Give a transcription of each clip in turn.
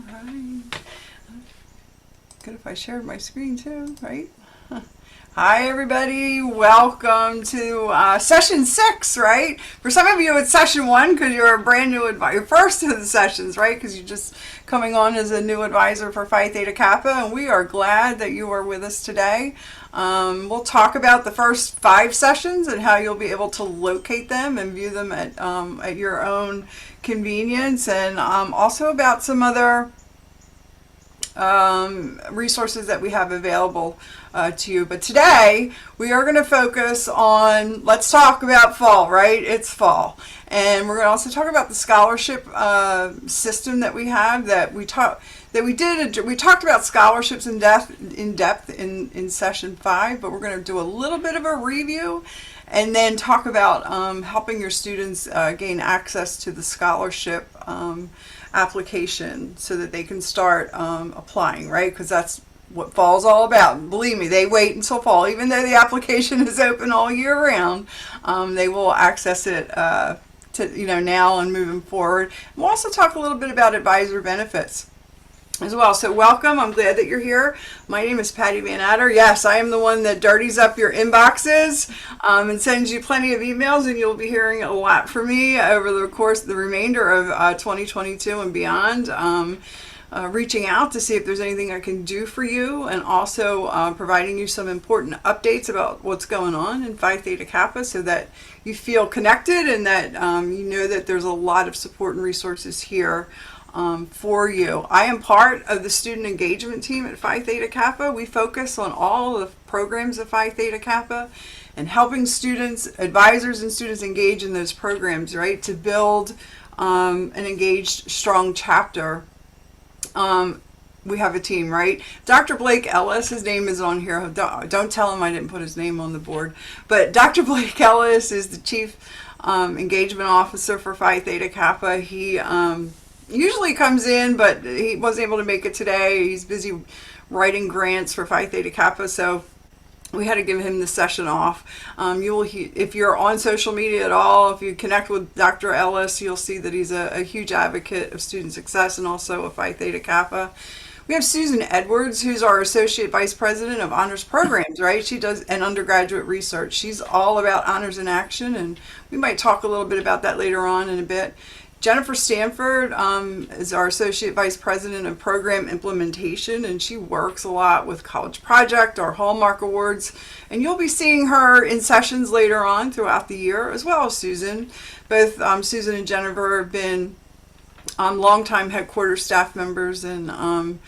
right. Good if I shared my screen too, right? Hi, everybody. Welcome to session 6, right? For some of you, it's session 1 because you're a brand new advisor, first of the sessions, right? Because you're just coming on as a new advisor for Phi Theta Kappa, and we are glad that you are with us today. We'll talk about the first 5 sessions and how you'll be able to locate them and view them at your own convenience, and also about some other resources that we have available to you. But today we are going to focus on, let's talk about fall, right? It's fall. And we're going to also talk about the scholarship system that we have we talked about scholarships in depth in session 5, but we're going to do a little bit of a review and then talk about helping your students gain access to the scholarship application so that they can start applying, right? Because that's what fall's all about. Believe me, they wait until fall. Even though the application is open all year round, they will access it now and moving forward. And we'll also talk a little bit about advisor benefits as well. So welcome. I'm glad that you're here. My name is Patty Van Adder. Yes, I am the one that dirties up your inboxes and sends you plenty of emails, and you'll be hearing a lot from me over the course of the remainder of 2022 and beyond. Reaching out to see if there's anything I can do for you, and also providing you some important updates about what's going on in Phi Theta Kappa so that you feel connected and that you know that there's a lot of support and resources here for you. I am part of the student engagement team at Phi Theta Kappa. We focus on all the programs of Phi Theta Kappa and helping students, advisors and students engage in those programs, right, to build an engaged, strong chapter. We have a team, right? Dr. Blake Ellis, his name is on here. Don't tell him I didn't put his name on the board. But Dr. Blake Ellis is the Chief Engagement Officer for Phi Theta Kappa. He usually comes in, but he wasn't able to make it today. He's busy writing grants for Phi Theta Kappa, so we had to give him the session off. If you're on social media at all, if you connect with Dr. Ellis, you'll see that he's a huge advocate of student success and also of Phi Theta Kappa. We have Susan Edwards, who's our Associate Vice President of Honors Programs, right? She does an undergraduate research. She's all about honors in action, and we might talk a little bit about that later on in a bit. Jennifer Stanford is our Associate Vice President of Program Implementation, and she works a lot with College Project, our Hallmark Awards, and you'll be seeing her in sessions later on throughout the year, as well as Susan. Both Susan and Jennifer have been longtime headquarters staff members, and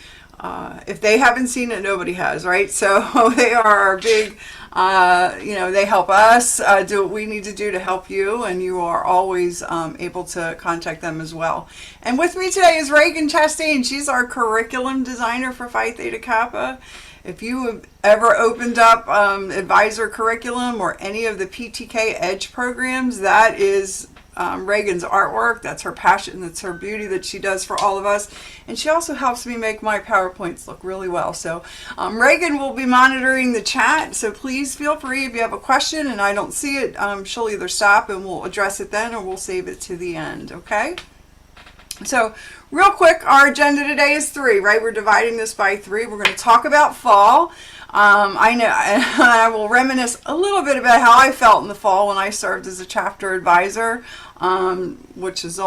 if they haven't seen it, nobody has, right? So they are our big, they help us do what we need to do to help you, and you are always able to contact them as well. And with me today is Reagan Chastain. She's our curriculum designer for Phi Theta Kappa. If you have ever opened up advisor curriculum or any of the PTK Edge programs, that is Reagan's artwork. That's her passion. That's her beauty that she does for all of us. And she also helps me make my PowerPoints look really well. So Reagan will be monitoring the chat. So please feel free if you have a question and I don't see it, she'll either stop and we'll address it then, or we'll save it to the end. Okay? So real quick, our agenda today is 3, right? We're dividing this by 3. We're going to talk about fall. I know, and I will reminisce a little bit about how I felt in the fall when I served as a chapter advisor, which is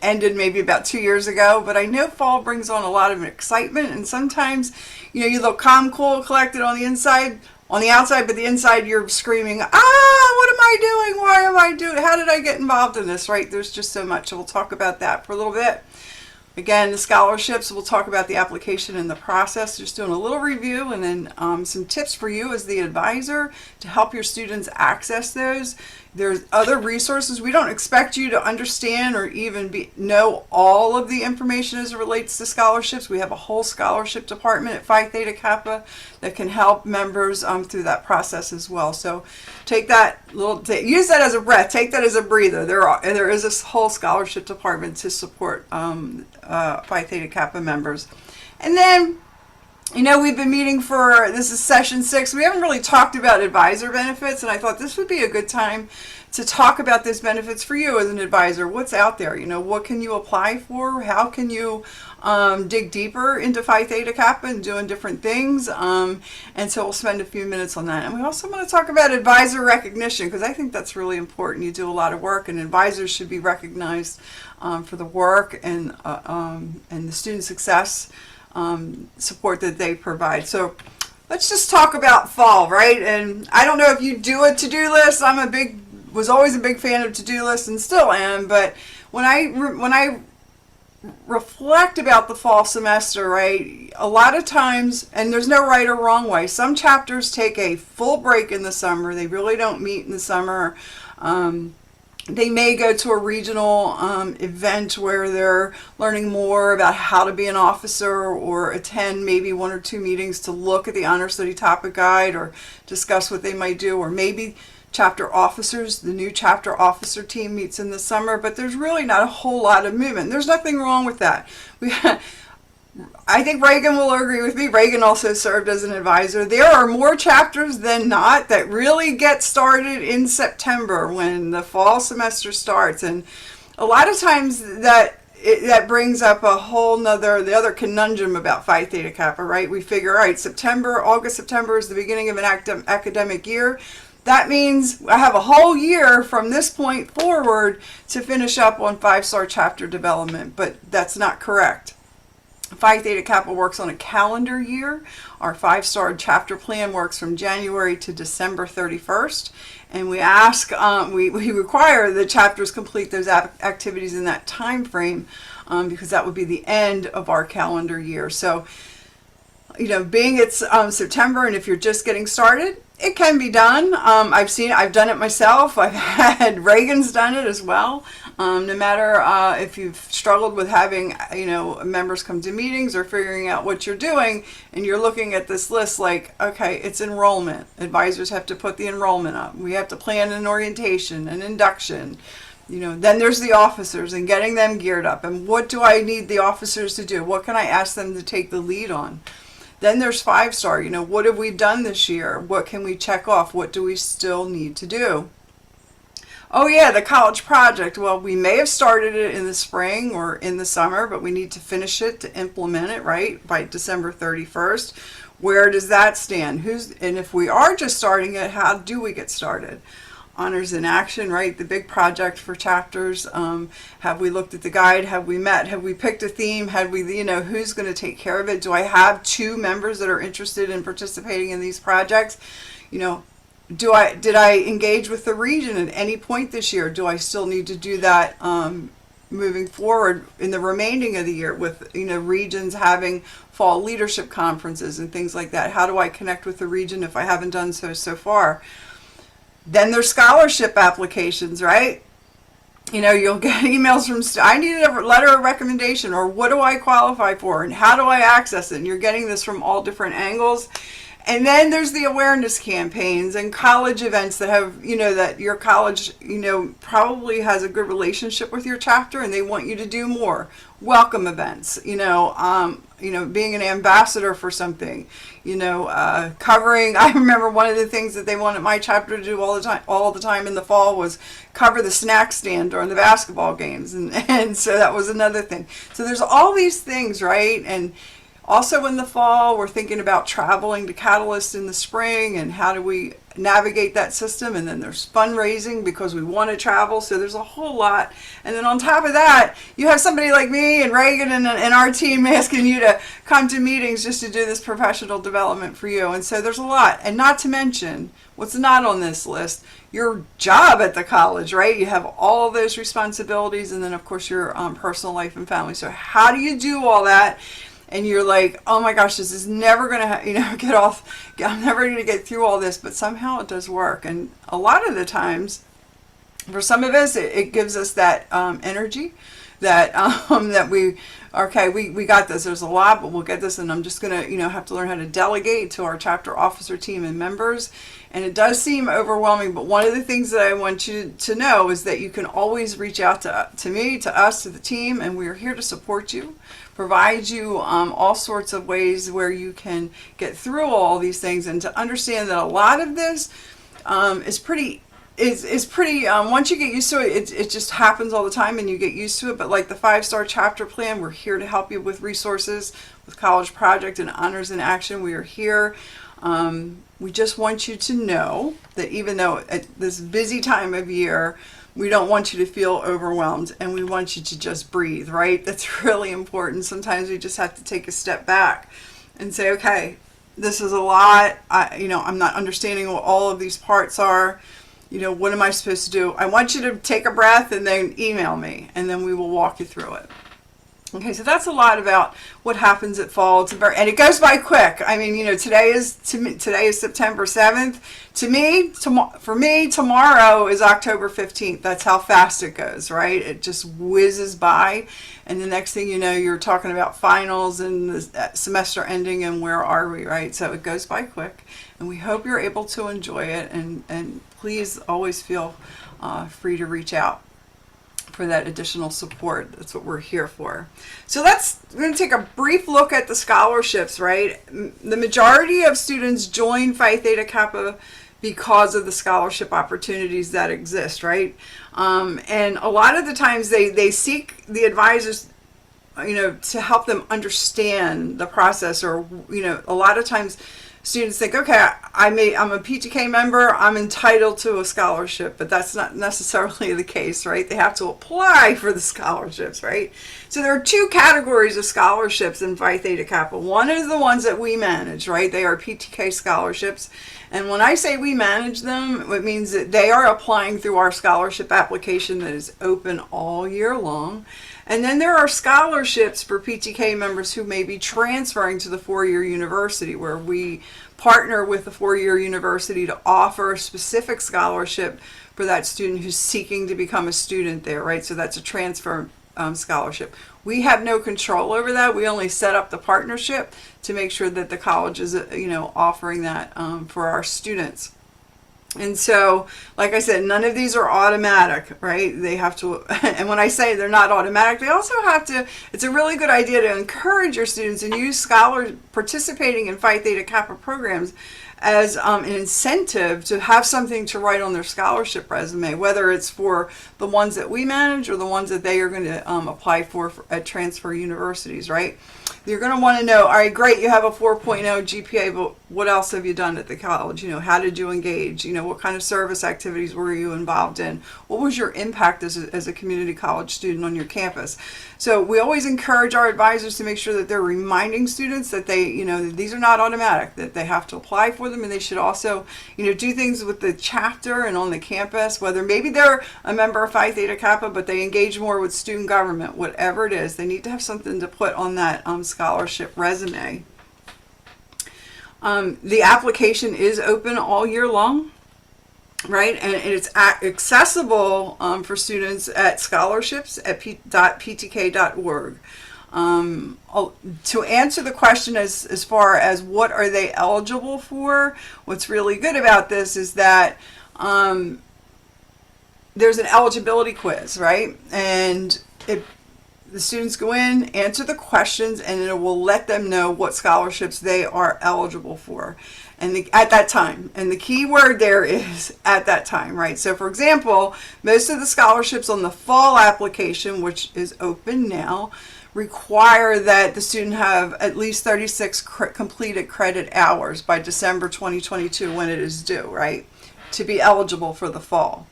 ended maybe about 2 years ago. But I know fall brings on a lot of excitement, and sometimes, you look calm, cool, collected on the outside, but the inside you're screaming, what am I doing? Why am I doing? How did I get involved in this? Right? There's just so much. So we'll talk about that for a little bit. Again, the scholarships, we'll talk about the application and the process, just doing a little review, and then some tips for you as the advisor to help your students access those. There's other resources. We don't expect you to understand or even know all of the information as it relates to scholarships. We have a whole scholarship department at Phi Theta Kappa that can help members through that process as well. So take that use that as a breath, take that as a breather. There is a whole scholarship department to support Phi Theta Kappa members. And then You know, we've been meeting for, this is session 6. We haven't really talked about advisor benefits, and I thought this would be a good time to talk about those benefits for you as an advisor. What's out there? You know, what can you apply for? How can you dig deeper into Phi Theta Kappa and doing different things? And so we'll spend a few minutes on that. And we also want to talk about advisor recognition, because I think that's really important. You do a lot of work, and advisors should be recognized for the work and the student success support that they provide. So let's just talk about fall, right? And I don't know if you do a to-do list. Was always a big fan of to-do lists and still am, but when I reflect about the fall semester, right, a lot of times, and there's no right or wrong way, some chapters take a full break in the summer. They really don't meet in the summer. They may go to a regional event where they're learning more about how to be an officer, or attend maybe 1 or 2 meetings to look at the Honor Study Topic Guide or discuss what they might do, or maybe chapter officers, the new chapter officer team meets in the summer, but there's really not a whole lot of movement. There's nothing wrong with that. I think Reagan will agree with me. Reagan also served as an advisor. There are more chapters than not that really get started in September when the fall semester starts. And a lot of times that brings up the other conundrum about Phi Theta Kappa, right? We figure, all right, August, September is the beginning of an academic year. That means I have a whole year from this point forward to finish up on 5-star chapter development, but that's not correct. Phi Theta Kappa works on a calendar year. Our 5-star chapter plan works from January to December 31st, and we require the chapters complete those activities in that time frame, because that would be the end of our calendar year. So, you know, being it's September, and if you're just getting started, it can be done. I've done it myself. I've had Reagan's done it as well. No matter if you've struggled with having, you know, members come to meetings or figuring out what you're doing, and you're looking at this list like, okay, it's enrollment. Advisors have to put the enrollment up. We have to plan an orientation, an induction. You know, then there's the officers and getting them geared up. And what do I need the officers to do? What can I ask them to take the lead on? Then there's 5-star, you know, what have we done this year? What can we check off? What do we still need to do? Oh yeah, the college project. Well, we may have started it in the spring or in the summer, but we need to finish it to implement it, right, by December 31st. Where does that stand? And if we are just starting it, how do we get started? Honors in Action, right? The big project for chapters. Have we looked at the guide? Have we met? Have we picked a theme? Had we, you know, who's going to take care of it? Do I have 2 members that are interested in participating in these projects? You know, did I engage with the region at any point this year? Do I still need to do that moving forward in the remaining of the year with, you know, regions having fall leadership conferences and things like that? How do I connect with the region if I haven't done so far? Then there's scholarship applications, right? You know, you'll get emails from, I need a letter of recommendation, or what do I qualify for, and how do I access it? And you're getting this from all different angles. And then there's the awareness campaigns and college events that have, you know, that your college, you know, probably has a good relationship with your chapter and they want you to do more. Welcome events, you know, being an ambassador for something, you know, covering. I remember one of the things that they wanted my chapter to do all the time in the fall was cover the snack stand during the basketball games. And so that was another thing. So there's all these things, right? And also in the fall, we're thinking about traveling to Catalyst in the spring and how do we navigate that system. And then there's fundraising because we want to travel. So there's a whole lot. And then on top of that, you have somebody like me and Reagan and our team asking you to come to meetings just to do this professional development for you. And so there's a lot. And not to mention, what's not on this list, your job at the college, right? You have all of those responsibilities. And then, of course, your personal life and family. So how do you do all that? And you're like, oh my gosh, this is never going to, get off. I'm never going to get through all this, but somehow it does work. And a lot of the times, for some of us, it gives us that energy, that that we got this. There's a lot, but we'll get this, and I'm just gonna have to learn how to delegate to our chapter officer team and members. And it does seem overwhelming, but one of the things that I want you to know is that you can always reach out to me, to us, to the team, and we are here to support you, provide you all sorts of ways where you can get through all these things, and to understand that a lot of this is pretty once you get used to it, it just happens all the time and you get used to it. But like the 5-star chapter plan, we're here to help you with resources, with College Project and Honors in Action. We are here. We just want you to know that even though at this busy time of year, we don't want you to feel overwhelmed, and we want you to just breathe, right? That's really important. Sometimes we just have to take a step back and say, okay, this is a lot. I'm not understanding what all of these parts are. What am I supposed to do? I want you to take a breath and then email me, and then we will walk you through it. Okay, so that's a lot about what happens at fall. And it goes by quick. I mean, today is September 7th. For me, tomorrow is October 15th. That's how fast it goes, right? It just whizzes by, and the next thing you know, you're talking about finals and the semester ending, and where are we, right? So it goes by quick, and we hope you're able to enjoy it. And please always feel free to reach out for that additional support. That's what we're here for. So we're going to take a brief look at the scholarships, right? The majority of students join Phi Theta Kappa because of the scholarship opportunities that exist, right? And a lot of the times they seek the advisors, to help them understand the process, or, a lot of times students think, okay, I'm a PTK member, I'm entitled to a scholarship, but that's not necessarily the case, right? They have to apply for the scholarships, right? So there are two categories of scholarships in Phi Theta Kappa. One is the ones that we manage, right? They are PTK scholarships. And when I say we manage them, it means that they are applying through our scholarship application that is open all year long. And then there are scholarships for PTK members who may be transferring to the four-year university, where we partner with the four-year university to offer a specific scholarship for that student who's seeking to become a student there, right? So that's a transfer scholarship. We have no control over that. We only set up the partnership to make sure that the college is, offering that for our students. And so, like I said, none of these are automatic, right? They have to, and when I say they're not automatic, they also have to, it's a really good idea to encourage your students and use scholars participating in Phi Theta Kappa programs as an incentive to have something to write on their scholarship resume, whether it's for the ones that we manage or the ones that they are going to apply for at transfer universities, right? You're going to want to know, all right, great, you have a 4.0 GPA, but what else have you done at the college? How did you engage? What kind of service activities were you involved in? What was your impact as a community college student on your campus? So we always encourage our advisors to make sure that they're reminding students that they, these are not automatic, that they have to apply for them, and they should also, do things with the chapter and on the campus, whether maybe they're a member of Phi Theta Kappa, but they engage more with student government, whatever it is, they need to have something to put on that scholarship resume. The application is open all year long, right? And it's accessible for students at scholarships at p.ptk.org. To answer the question as far as what are they eligible for, what's really good about this is that there's an eligibility quiz, right? And the students go in, answer the questions, and it will let them know what scholarships they are eligible for, and at that time. And the key word there is at that time, right? So for example, most of the scholarships on the fall application, which is open now, require that the student have at least 36 completed credit hours by December 2022 when it is due, right? To be eligible for the fall.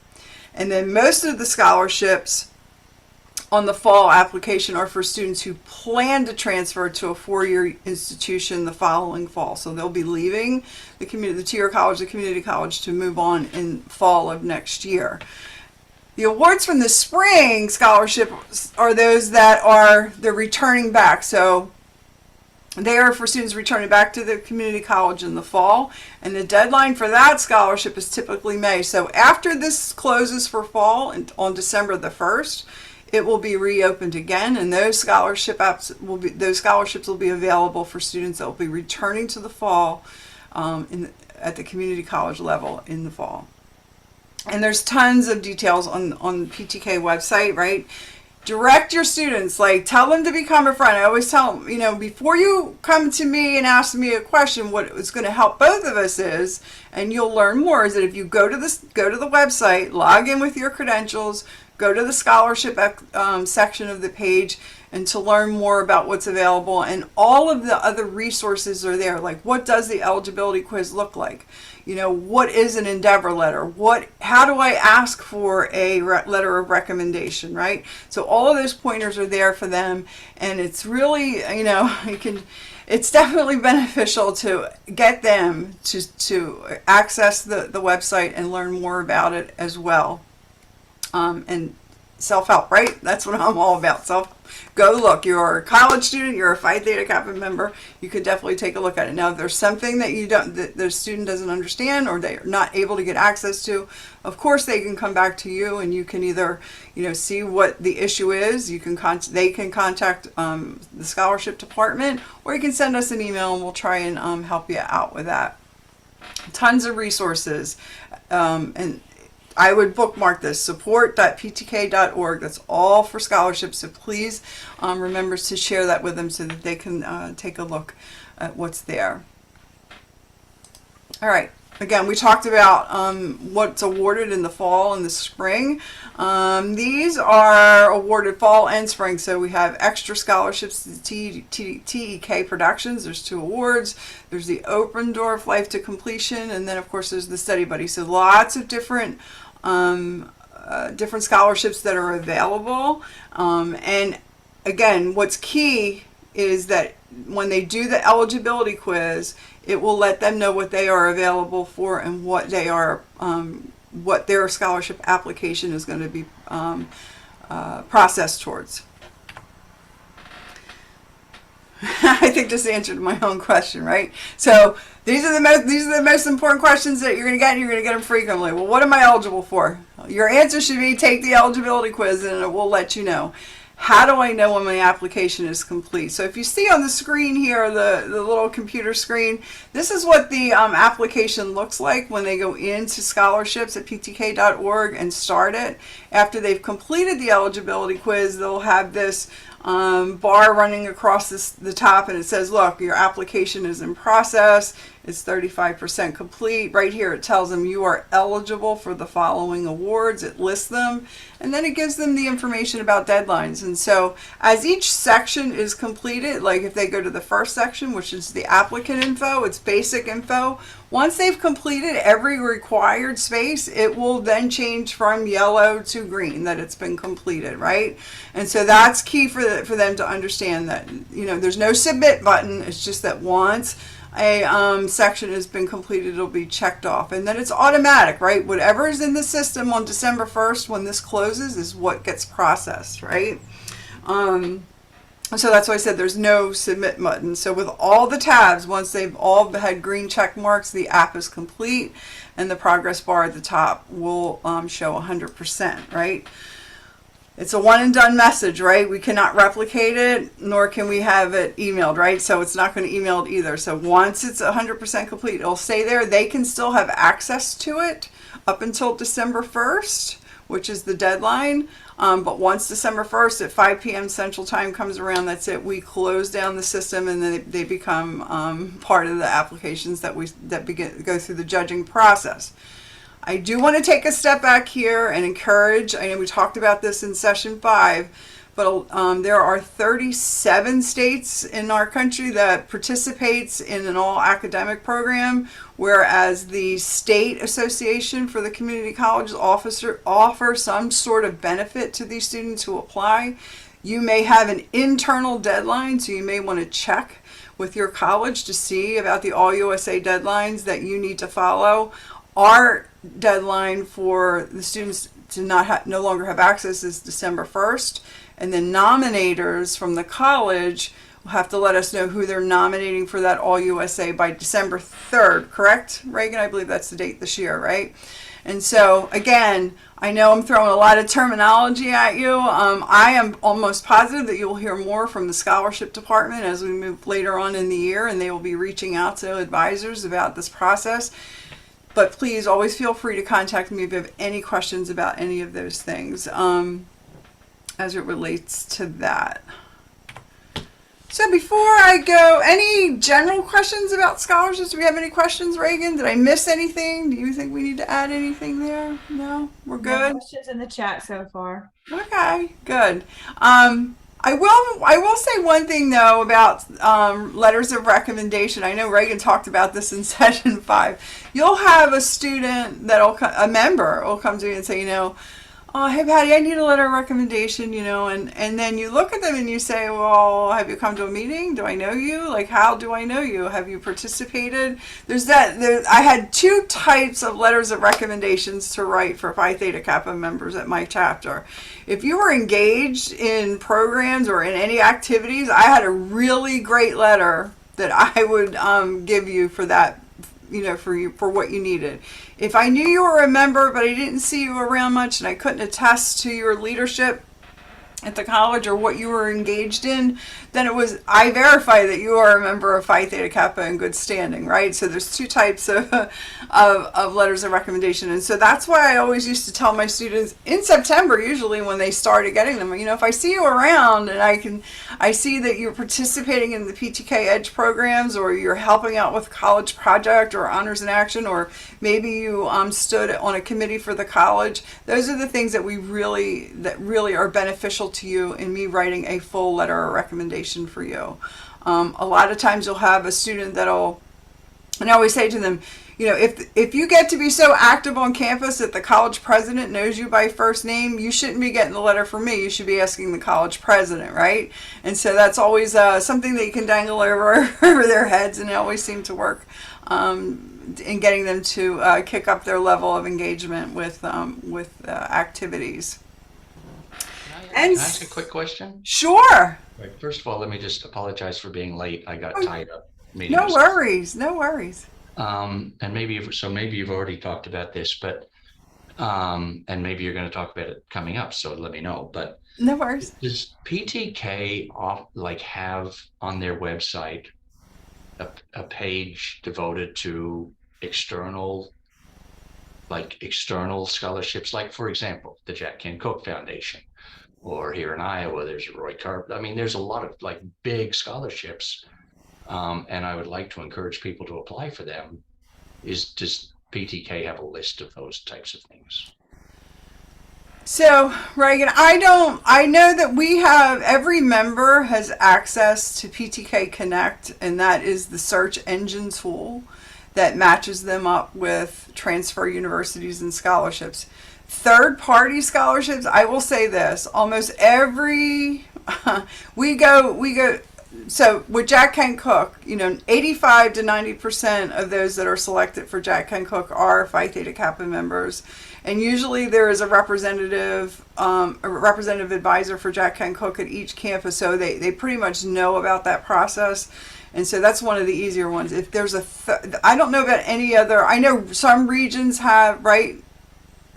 And then most of the scholarships on the fall application are for students who plan to transfer to a four-year institution the following fall. So they'll be leaving the two-year college, the community college, to move on in fall of next year. The awards from the spring scholarship are those that they're returning back. So they are for students returning back to the community college in the fall, and the deadline for that scholarship is typically May. So after this closes for fall on December the 1st, it will be reopened again, and those scholarships will be available for students that will be returning to the fall at the community college level in the fall. And there's tons of details on the PTK website, right? Direct your students, like tell them to become a friend. I always tell them, you know, before you come to me and ask me a question, what is going to help both of us is, and you'll learn more, is that if you go to the website, log in with your credentials, go to the scholarship section of the page, and to learn more about what's available, and all of the other resources are there. Like, what does the eligibility quiz look like? You know, what is an Endeavor letter? How do I ask for a letter of recommendation, right? So all of those pointers are there for them, and it's really, you know, it's definitely beneficial to get them to access the website and learn more about it as well. And self-help, right? That's what I'm all about. Go look. You're a college student, you're a Phi Theta Kappa member, you could definitely take a look at it. Now, if there's something that the student doesn't understand or they're not able to get access to, of course they can come back to you, and you can either, you know, see what the issue is. They can contact the scholarship department, or you can send us an email and we'll try and help you out with that. Tons of resources, and I would bookmark this, support.ptk.org. That's all for scholarships. So please remember to share that with them so that they can take a look at what's there. All right. Again, we talked about what's awarded in the fall and the spring. These are awarded fall and spring. So we have extra scholarships to TEK Productions. There's 2 awards. There's the Oprendorf Life to Completion, and then of course there's the Study Buddy. So lots of different scholarships that are available. And again, what's key is that when they do the eligibility quiz, it will let them know what they are available for and what they are, what their scholarship application is going to be processed towards. I think this answered my own question, right? So these are the most important questions that you're going to get, and you're going to get them frequently. Well, what am I eligible for? Your answer should be take the eligibility quiz, and it will let you know. How do I know when my application is complete? So if you see on the screen here, the little computer screen, this is what the application looks like when they go into scholarships at ptk.org and start it. After they've completed the eligibility quiz, they'll have this bar running across the top, and it says, look, your application is in process. It's 35% complete. Right here it tells them you are eligible for the following awards. It lists them, and then it gives them the information about deadlines. And so as each section is completed, like if they go to the first section, which is the applicant info, it's basic info. Once they've completed every required space, it will then change from yellow to green, that it's been completed, right? And so that's key for them to understand that, you know, there's no submit button. It's just that once a section has been completed, it'll be checked off, and then it's automatic, right? Whatever is in the system on December 1st when this closes is what gets processed, right? So that's why I said there's no submit button. So with all the tabs, once they've all had green check marks, the app is complete, and the progress bar at the top will show 100%, right? It's a one and done message, right? We cannot replicate it, nor can we have it emailed, right? So it's not going to email it either. So once it's 100% complete, it'll stay there. They can still have access to it up until December 1st, which is the deadline. But once December 1st at 5 p.m. Central Time comes around, that's it. We close down the system, and then they become part of the applications that go through the judging process. I do want to take a step back here and encourage, I know we talked about this in session 5, but there are 37 states in our country that participates in an all academic program, whereas the state association for the community college offer some sort of benefit to these students who apply. You may have an internal deadline, so you may want to check with your college to see about the All USA deadlines that you need to follow. Our deadline for the students to no longer have access is December 1st, and then nominators from the college will have to let us know who they're nominating for that All USA by December 3rd, correct, Reagan? I believe that's the date this year, right? And so again, I know I'm throwing a lot of terminology at you. I am almost positive that you'll hear more from the scholarship department as we move later on in the year, and they will be reaching out to advisors about this process. But please always feel free to contact me if you have any questions about any of those things as it relates to that. So before I go, any general questions about scholarships? Do we have any questions, Reagan? Did I miss anything? Do you think we need to add anything there? No? We're good? No questions in the chat so far. Okay, good. I will say one thing though about letters of recommendation. I know Reagan talked about this in session 5. You'll have a student a member will come to you and say, oh, hey Patty, I need a letter of recommendation, and then you look at them and you say, well, have you come to a meeting? Do I know you? Like, how do I know you? Have you participated? I had 2 types of letters of recommendations to write for Phi Theta Kappa members at my chapter. If you were engaged in programs or in any activities, I had a really great letter that I would give you for that, for what you needed. If I knew you were a member, but I didn't see you around much and I couldn't attest to your leadership at the college or what you were engaged in, then I verify that you are a member of Phi Theta Kappa in good standing, right? So there's 2 types of letters of recommendation. And so that's why I always used to tell my students in September, usually when they started getting them, if I see you around and I see that you're participating in the PTK Edge programs, or you're helping out with a college project or honors in action, or maybe you stood on a committee for the college, those are the things that really are beneficial to you in me writing a full letter of recommendation for you. A lot of times you'll have a student and I always say to them, if you get to be so active on campus that the college president knows you by first name, you shouldn't be getting the letter from me. You should be asking the college president, right? And so that's always something that you can dangle over their heads, and it always seems to work in getting them to kick up their level of engagement with activities. Can I ask a quick question? Sure. Right. First of all, let me just apologize for being late. I got tied up meeting. No worries. And maybe you've already talked about this, but and maybe you're going to talk about it coming up. So let me know. But no worries. Does PTK have on their website a page devoted to external scholarships? Like, for example, the Jack Kent Cooke Foundation. Or here in Iowa, there's Roy Carp. I mean, there's a lot of big scholarships, and I would like to encourage people to apply for them. Does PTK have a list of those types of things? So, Reagan, I know that every member has access to PTK Connect, and that is the search engine tool that matches them up with transfer universities and scholarships. Third-party scholarships, I will say this, almost every, so with Jack Kent Cooke, 85 to 90% of those that are selected for Jack Kent Cooke are Phi Theta Kappa members. And usually there is a representative advisor for Jack Kent Cooke at each campus, so they pretty much know about that process. And so that's one of the easier ones. If there's I don't know about any other, I know some regions have, right,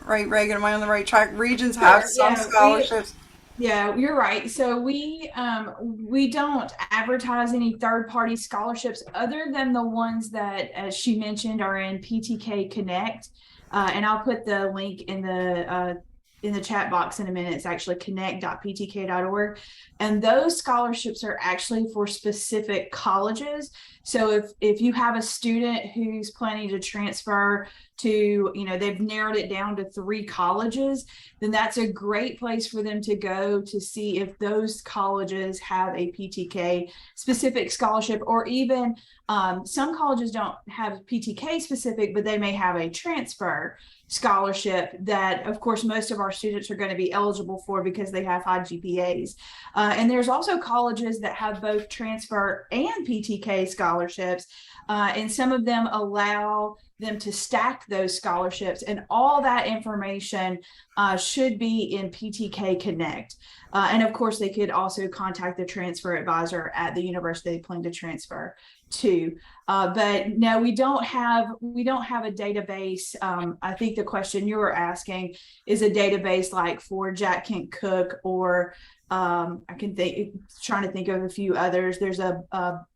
Reagan, am I on the right track? Regions have some scholarships. Yeah, you're right. So we don't advertise any third-party scholarships other than the ones that, as she mentioned, are in PTK Connect. And I'll put the link in the chat box in a minute. It's actually connect.ptk.org. And those scholarships are actually for specific colleges. So if you have a student who's planning to transfer to, they've narrowed it down to 3 colleges, then that's a great place for them to go to see if those colleges have a PTK specific scholarship, or even some colleges don't have PTK specific, but they may have a transfer scholarship that, of course, most of our students are going to be eligible for because they have high GPAs. And there's also colleges that have both transfer and PTK scholarships, and some of them allow them to stack those scholarships, and all that information should be in PTK Connect. And of course, they could also contact the transfer advisor at the university they plan to transfer to. But no, we don't have a database. I think the question you were asking is a database like for Jack Kent Cooke, or trying to think of a few others. There's a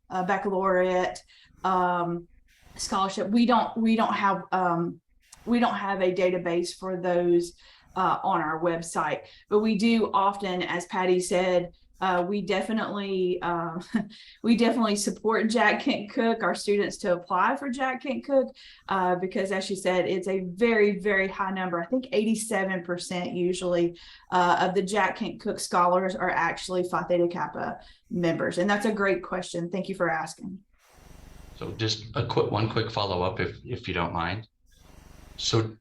baccalaureate scholarship. We don't have a database for those on our website, but we do often, as Patty said, we definitely support Jack Kent Cooke, our students to apply for Jack Kent Cooke, because as she said, it's a very, very high number. I think 87% usually of the Jack Kent Cooke scholars are actually Phi Theta Kappa members. And that's a great question. Thank you for asking. So just one quick follow-up, if you don't mind. So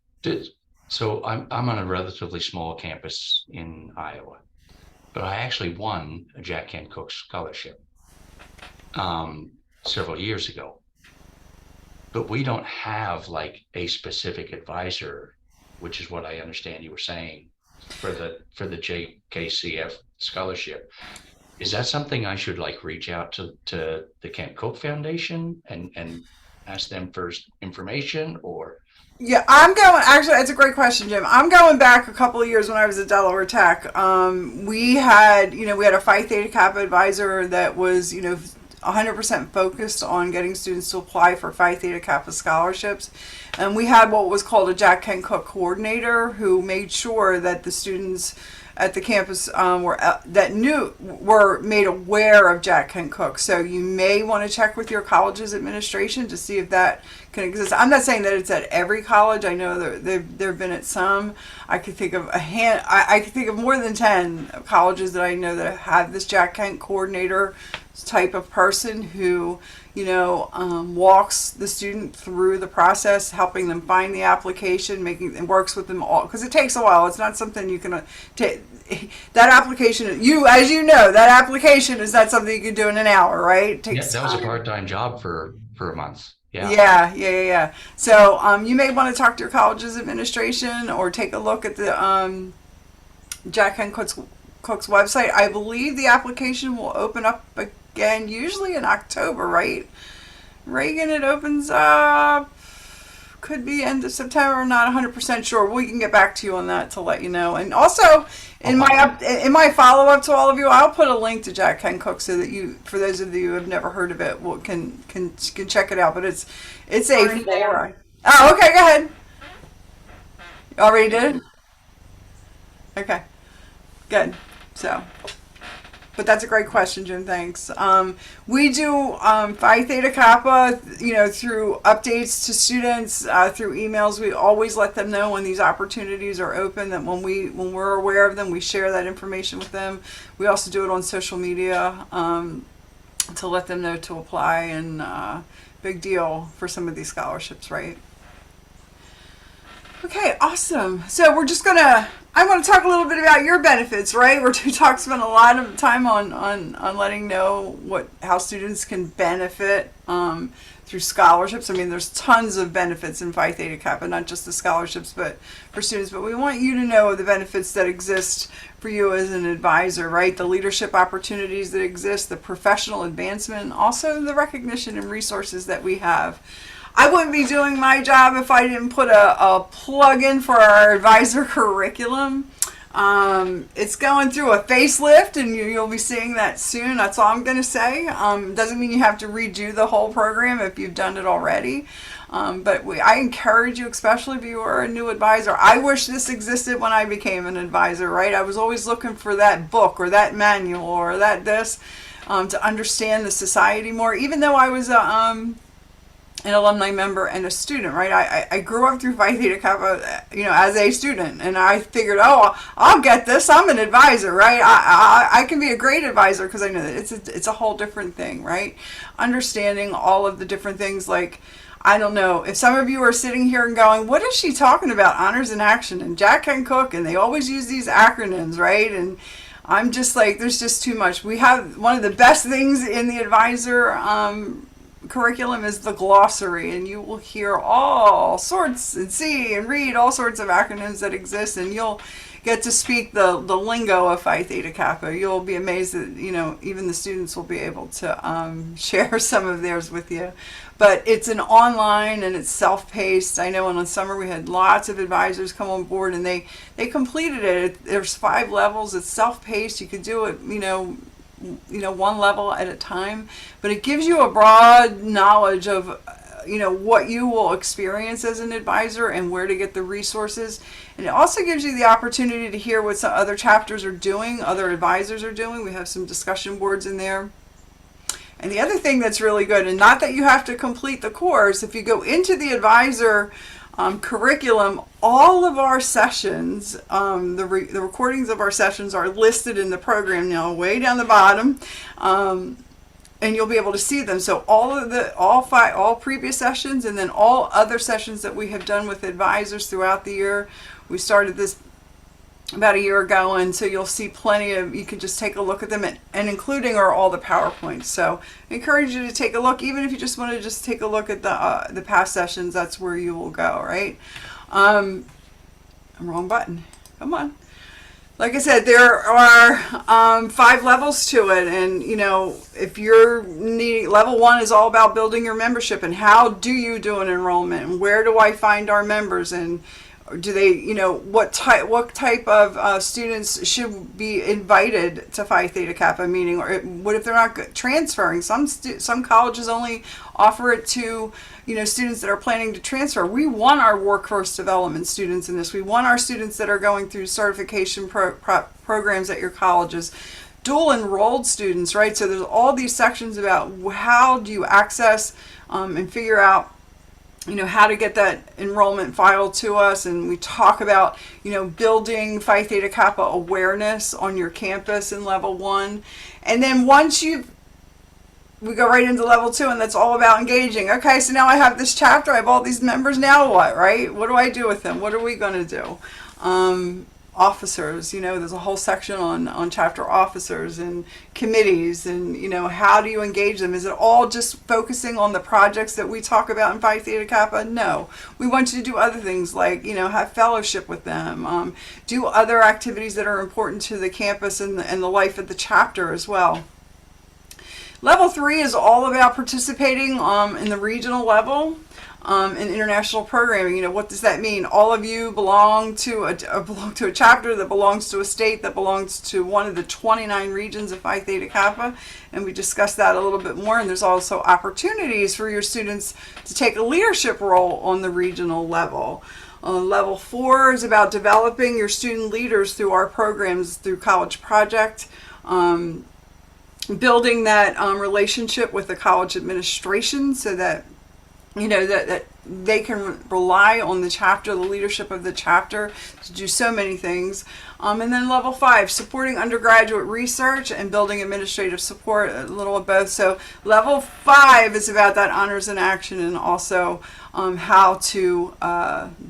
I'm on a relatively small campus in Iowa, but I actually won a Jack Kent Cooke scholarship several years ago. But we don't have like a specific advisor, which is what I understand you were saying for the JKCF scholarship. Is that something I should like reach out to the Kent Cooke Foundation and ask them for information, or? Yeah, actually, that's a great question, Jim. I'm going back a couple of years when I was at Delaware Tech. We had a Phi Theta Kappa advisor that was, 100% focused on getting students to apply for Phi Theta Kappa scholarships. And we had what was called a Jack Kent Cooke coordinator who made sure that the students at the campus were made aware of Jack Kent Cooke. So you may want to check with your college's administration to see if that can exist. I'm not saying that it's at every college. I know that there have been at some. I could think of I could think of more than 10 colleges that I know that have this Jack Kent coordinator type of person who walks the student through the process, helping them find the application, and works with them all, because it takes a while. It's not something you can take. That application, as you know, that application is not something you can do in an hour, right? It takes that was a part-time job for a month. Yeah. So you may want to talk to your college's administration or take a look at the Jack Kent Cooke's website. I believe the application will open up again usually in October, right? Reagan, it opens up, could be end of September, not 100% sure. We can get back to you on that to let you know. And also in my follow-up to all of you, I'll put a link to Jack Kent Cooke so that you, for those of you who have never heard of it, can check it out. But it's a full. Oh, okay, go ahead. You already did? Okay, good. So, but that's a great question, Jim. Thanks. We do Phi Theta Kappa, through updates to students, through emails. We always let them know when these opportunities are open, that when we're aware of them, we share that information with them. We also do it on social media to let them know to apply, and big deal for some of these scholarships, right? Okay, awesome. So I want to talk a little bit about your benefits, right? Spend a lot of time on letting know how students can benefit through scholarships. I mean, there's tons of benefits in Phi Theta Kappa, not just the scholarships, but for students. But we want you to know the benefits that exist for you as an advisor, right? The leadership opportunities that exist, the professional advancement, and also the recognition and resources that we have. I wouldn't be doing my job if I didn't put a plug in for our advisor curriculum. It's going through a facelift, and you'll be seeing that soon. That's all I'm going to say. Doesn't mean you have to redo the whole program if you've done it already. But I encourage you, especially if you are a new advisor. I wish this existed when I became an advisor, right? I was always looking for that book or that manual or to understand the society more, even though I was an alumni member and a student, right? I grew up through Phi Theta Kappa, as a student, and I figured, I'll get this. I'm an advisor, right? I can be a great advisor because I know that it's a whole different thing, right? Understanding all of the different things, like, I don't know, if some of you are sitting here and going, what is she talking about? Honors in Action and Jack Kent Cooke, and they always use these acronyms, right? And I'm just like, there's just too much. We have one of the best things in the advisor curriculum is the glossary, and you will hear all sorts and see and read all sorts of acronyms that exist, and you'll get to speak the lingo of Phi Theta Kappa. You'll be amazed that, even the students will be able to share some of theirs with you. But it's an online and it's self-paced. I know in the summer we had lots of advisors come on board, and they completed it. There's 5 levels. It's self-paced. You could do it, one level at a time, but it gives you a broad knowledge of what you will experience as an advisor and where to get the resources. And it also gives you the opportunity to hear what some other chapters are doing, other advisors are doing. We have some discussion boards in there. And the other thing that's really good, and not that you have to complete the course, if you go into the advisor curriculum, all of our sessions, the recordings of our sessions are listed in the program now, way down the bottom, and you'll be able to see them. So all previous sessions, and then all other sessions that we have done with advisors throughout the year. We started this about a year ago, and so you'll see plenty of, you can just take a look at them, and including are all the PowerPoints. So I encourage you to take a look, even if you just want to just take a look at the past sessions. That's where you will go, right? Wrong button. Come on. Like I said, there are 5 levels to it, and if you're needing, level 1 is all about building your membership, and how do you do an enrollment, and where do I find our members, and do they, what type of students should be invited to Phi Theta Kappa meeting, or what if they're not transferring? Some colleges only offer it to students that are planning to transfer. We want our workforce development students in this. We want our students that are going through certification programs at your colleges. Dual enrolled students, right? So there's all these sections about how do you access and figure out how to get that enrollment file to us. And we talk about, building Phi Theta Kappa awareness on your campus in level 1. And then once we go right into level 2, and that's all about engaging. Okay, so now I have this chapter, I have all these members, now what, right? What do I do with them? What are we going to do? Officers, there's a whole section on chapter officers and committees, and how do you engage them? Is it all just focusing on the projects that we talk about in Phi Theta Kappa? No, we want you to do other things like have fellowship with them, do other activities that are important to the campus and the life of the chapter as well. Level 3 is all about participating in the regional level. In international programming. What does that mean? All of you belong to a chapter that belongs to a state that belongs to one of the 29 regions of Phi Theta Kappa, and we discussed that a little bit more. And there's also opportunities for your students to take a leadership role on the regional level. Level 4 is about developing your student leaders through our programs, through College Project. Building that relationship with the college administration, so that that they can rely on the chapter, the leadership of the chapter, to do so many things. And then level 5, supporting undergraduate research and building administrative support, a little of both. So level 5 is about that honors in action, and also how to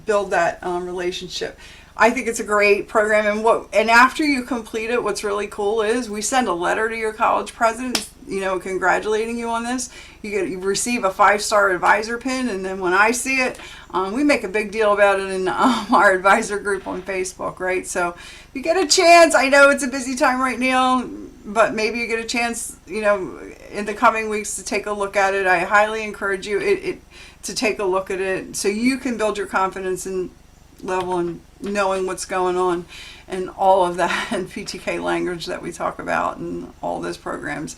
build that relationship. I think it's a great program, and after you complete it, what's really cool is we send a letter to your college president, congratulating you on this. You receive a 5-star advisor pin, and then when I see it, we make a big deal about it in our advisor group on Facebook, right? So if you get a chance, I know it's a busy time right now, but maybe you get a chance, in the coming weeks to take a look at it. I highly encourage you to take a look at it, so you can build your confidence and level and knowing what's going on and all of that and PTK language that we talk about and all those programs.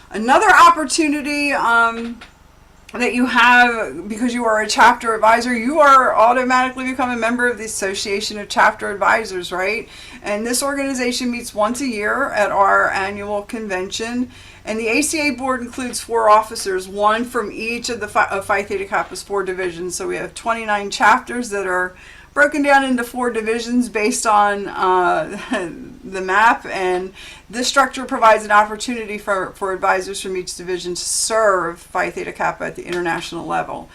Another opportunity that you have, because you are a chapter advisor, you are automatically become a member of the Association of Chapter Advisors, right? And this organization meets once a year at our annual convention. And the ACA board includes 4 officers, one from each of the Phi Theta Kappa's 4 divisions. So we have 29 chapters that are broken down into 4 divisions based on the map, and this structure provides an opportunity for advisors from each division to serve Phi Theta Kappa at the international level.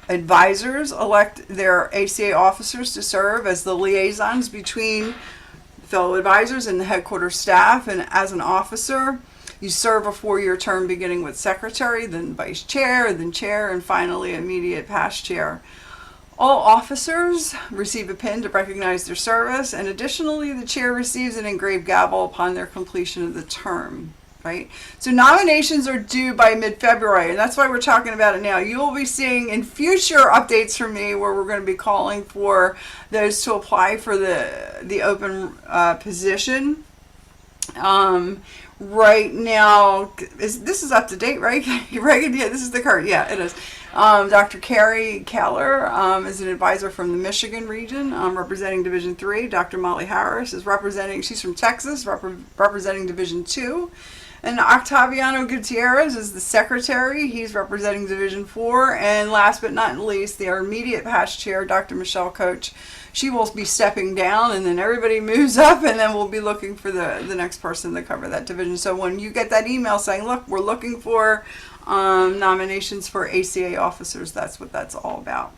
Advisors elect their ACA officers to serve as the liaisons between fellow advisors and the headquarters staff, and as an officer, You serve a 4-year term beginning with secretary, then vice chair, then chair, and finally immediate past chair. All officers receive a pin to recognize their service, and additionally, the chair receives an engraved gavel upon their completion of the term. Right? So nominations are due by mid-February, and that's why we're talking about it now. You will be seeing in future updates from me where we're going to be calling for those to apply for the open position. Right now, this is up to date, right? Reagan, yeah, this is the current. Yeah, it is. Dr. Carrie Keller is an advisor from the Michigan region, representing Division 3. Dr. Molly Harris is she's from Texas, representing Division 2. And Octaviano Gutierrez is the secretary. He's representing Division 4. And last but not least, their immediate past chair, Dr. Michelle Coach. She will be stepping down, and then everybody moves up, and then we'll be looking for the next person to cover that division. So when you get that email saying, look, we're looking for nominations for ACA officers, that's what that's all about.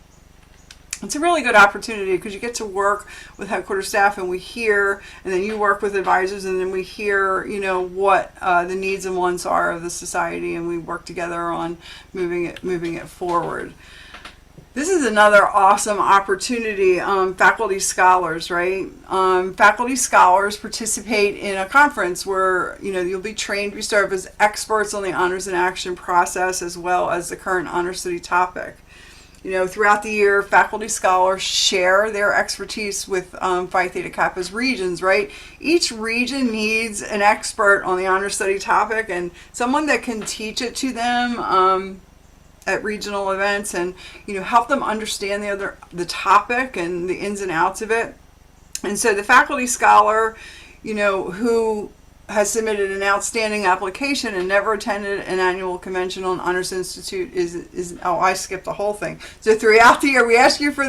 It's a really good opportunity because you get to work with headquarters staff, and we hear, and then you work with advisors, and then we hear, what the needs and wants are of the society, and we work together on moving it forward. This is another awesome opportunity. Faculty scholars, right? Faculty scholars participate in a conference where, you'll be trained to serve as experts on the honors and action process as well as the current honor study topic. Throughout the year, faculty scholars share their expertise with Phi Theta Kappa's regions, right? Each region needs an expert on the honor study topic and someone that can teach it to them at regional events and, help them understand the topic and the ins and outs of it. And so the faculty scholar, who has submitted an outstanding application and never attended an annual convention on Honors Institute I skipped the whole thing. So throughout the year, we ask you for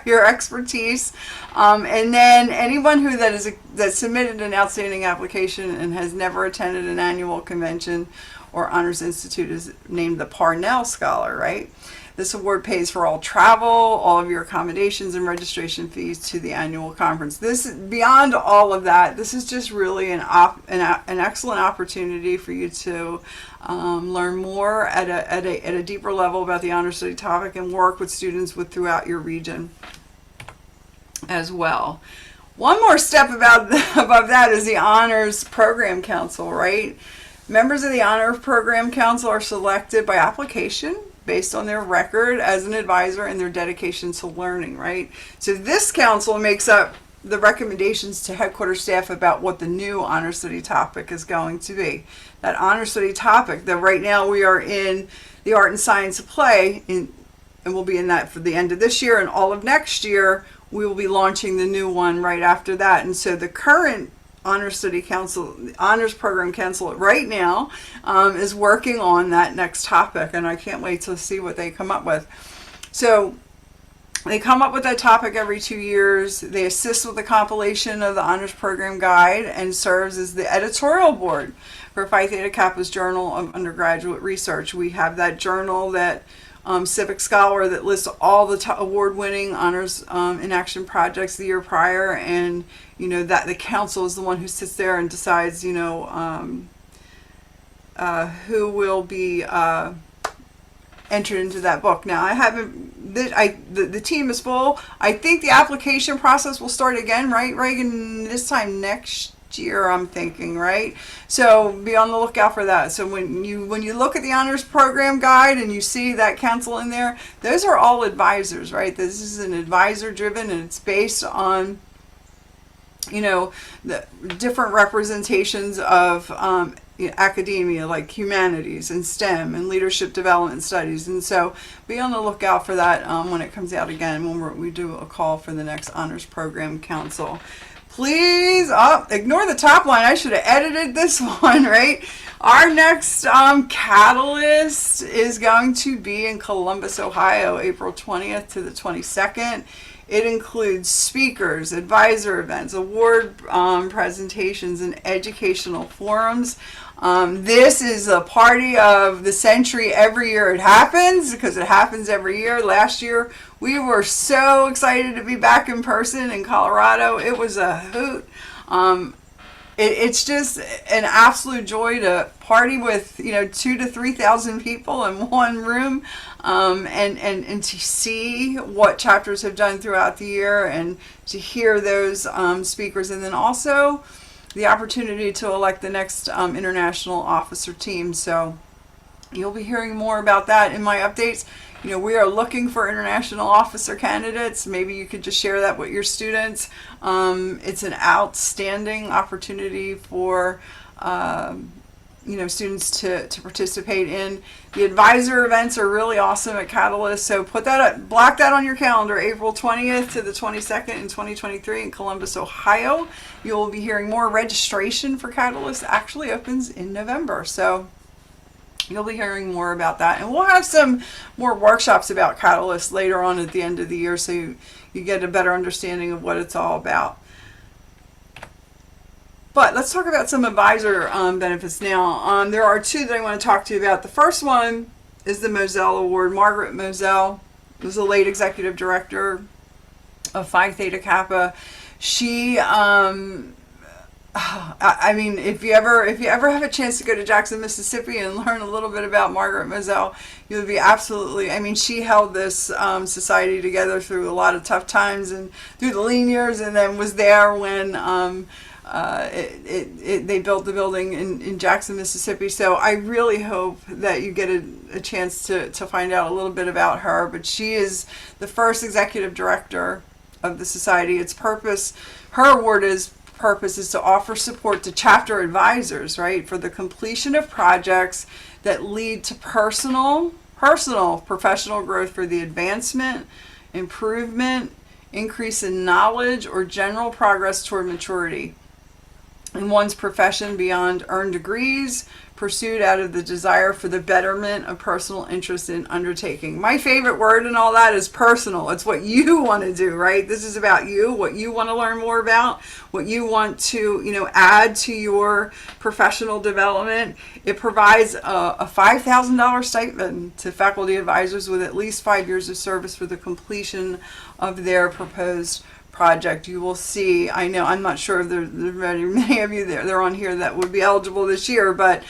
your expertise, and then anyone that submitted an outstanding application and has never attended an annual convention or Honors Institute is named the Parnell Scholar, right? This award pays for all travel, all of your accommodations, and registration fees to the annual conference. Beyond all of that, this is just really an excellent opportunity for you to learn more at a deeper level about the honor study topic and work with students throughout your region as well. One more step above that is the Honors Program Council, right? Members of the Honor Program Council are selected by application based on their record as an advisor and their dedication to learning, right? So this council makes up the recommendations to headquarters staff about what the new honor study topic is going to be. That honor study topic that right now we are in the art and science of play, and we'll be in that for the end of this year, and all of next year we will be launching the new one right after that. And so the current Honor Study Council, the Honors Program Council right now is working on that next topic, and I can't wait to see what they come up with. So they come up with that topic every 2 years. They assist with the compilation of the Honors Program Guide and serves as the editorial board for Phi Theta Kappa's Journal of Undergraduate Research. We have that journal, that Civic Scholar, that lists all the award-winning honors in action projects the year prior, and that the council is the one who sits there and decides who will be entered into that book. Now I haven't, the team is full. I think the application process will start again, right, Reagan, this time next year, I'm thinking, right? So be on the lookout for that. So when you look at the Honors Program Guide and you see that council in there, those are all advisors, right? This is an advisor driven, and it's based on the different representations of academia, like humanities and STEM and leadership development studies. And so be on the lookout for that when it comes out again, when we do a call for the next Honors Program Council. Please, ignore the top line. I should have edited this one, right? Our next catalyst is going to be in Columbus, Ohio, April 20th to the 22nd. It includes speakers, advisor events, award presentations, and educational forums. This is a party of the century every year it happens, because it happens every year. Last year, we were so excited to be back in person in Colorado. It was a hoot. it's just an absolute joy to party with 2,000 to 3,000 people in one room, and to see what chapters have done throughout the year, and to hear those speakers, and then also the opportunity to elect the next international officer team. So you'll be hearing more about that in my updates. We are looking for international officer candidates. Maybe you could just share that with your students. It's an outstanding opportunity for students to participate in. The advisor events are really awesome at Catalyst. So block that on your calendar, April 20th to the 22nd in 2023 in Columbus, Ohio. You'll be hearing more. Registration for Catalyst actually opens in November. So you'll be hearing more about that. And we'll have some more workshops about Catalyst later on at the end of the year, so you get a better understanding of what it's all about. But let's talk about some advisor benefits now. There are two that I want to talk to you about. The first one is the Moselle Award. Margaret Moselle was the late executive director of Phi Theta Kappa. She I mean, if you ever have a chance to go to Jackson, Mississippi and learn a little bit about Margaret Moselle, you'll be absolutely, I mean, she held this society together through a lot of tough times and through the lean years, and then was there when they built the building in Jackson, Mississippi. So I really hope that you get a chance to find out a little bit about her. But she is the first executive director of the society. Its purpose, her award purpose is to offer support to chapter advisors, right, for the completion of projects that lead to personal professional growth for the advancement, improvement, increase in knowledge, or general progress toward maturity in one's profession beyond earned degrees, pursued out of the desire for the betterment of personal interest in undertaking. My favorite word in all that is personal. It's what you want to do, right? This is about you, what you want to learn more about, what you want to, add to your professional development. It provides a $5,000 stipend to faculty advisors with at least 5 years of service for the completion of their proposed project. You will see, I know, I'm not sure if there are many of you they're on here that would be eligible this year, but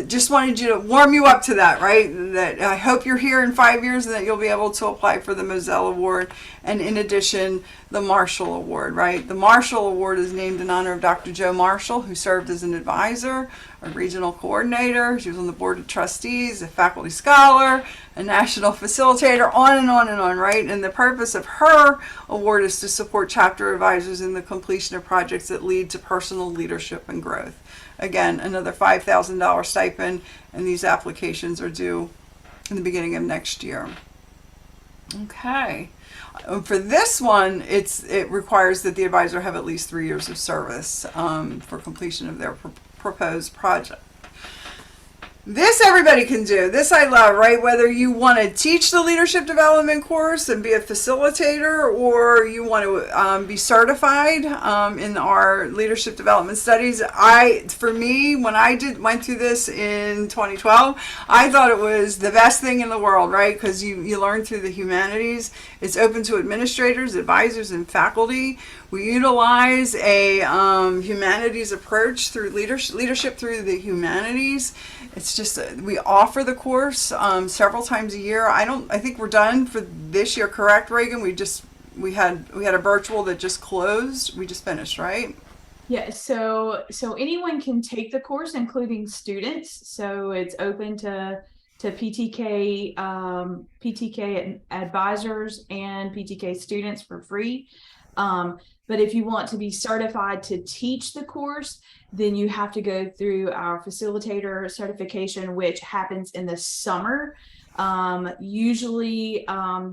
just wanted you to warm you up to that, right? That I hope you're here in 5 years and that you'll be able to apply for the Moselle Award. And in addition, the Marshall Award, right? The Marshall Award is named in honor of Dr. Joe Marshall, who served as an advisor, a regional coordinator. She was on the board of trustees, a faculty scholar, a national facilitator, on and on and on, right? And the purpose of her award is to support chapter advisors in the completion of projects that lead to personal leadership and growth. Again, another $5,000 stipend, and these applications are due in the beginning of next year. Okay. For this one, it requires that the advisor have at least 3 years of service for completion of their proposed project. This everybody can do. This I love, right? Whether you want to teach the leadership development course and be a facilitator, or you want to be certified in our leadership development studies. For me, when I went through this in 2012, I thought it was the best thing in the world, right? Because you learn through the humanities. It's open to administrators, advisors, and faculty. We utilize a humanities approach through leadership through the humanities. It's just we offer the course several times a year. I think we're done for this year, correct, Reagan? We had a virtual that just closed. We just finished, right? Yeah, so anyone can take the course, including students. So it's open to PTK advisors and PTK students for free. But if you want to be certified to teach the course, then you have to go through our facilitator certification, which happens in the summer. Usually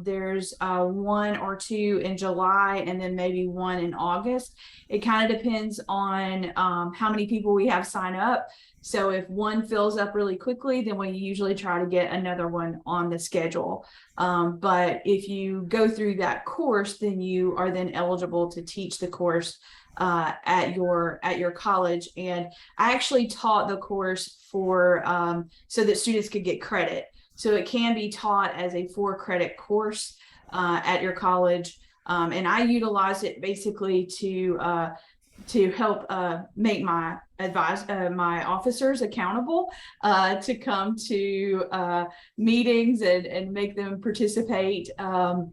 there's one or two in July, and then maybe one in August. It kind of depends on how many people we have sign up. So if one fills up really quickly, then we usually try to get another one on the schedule. But if you go through that course, then you are then eligible to teach the course at your college. And I actually taught the course for so that students could get credit. So it can be taught as a 4-credit course at your college. And I utilize it basically to to help make my my officers accountable to come to meetings and make them participate. And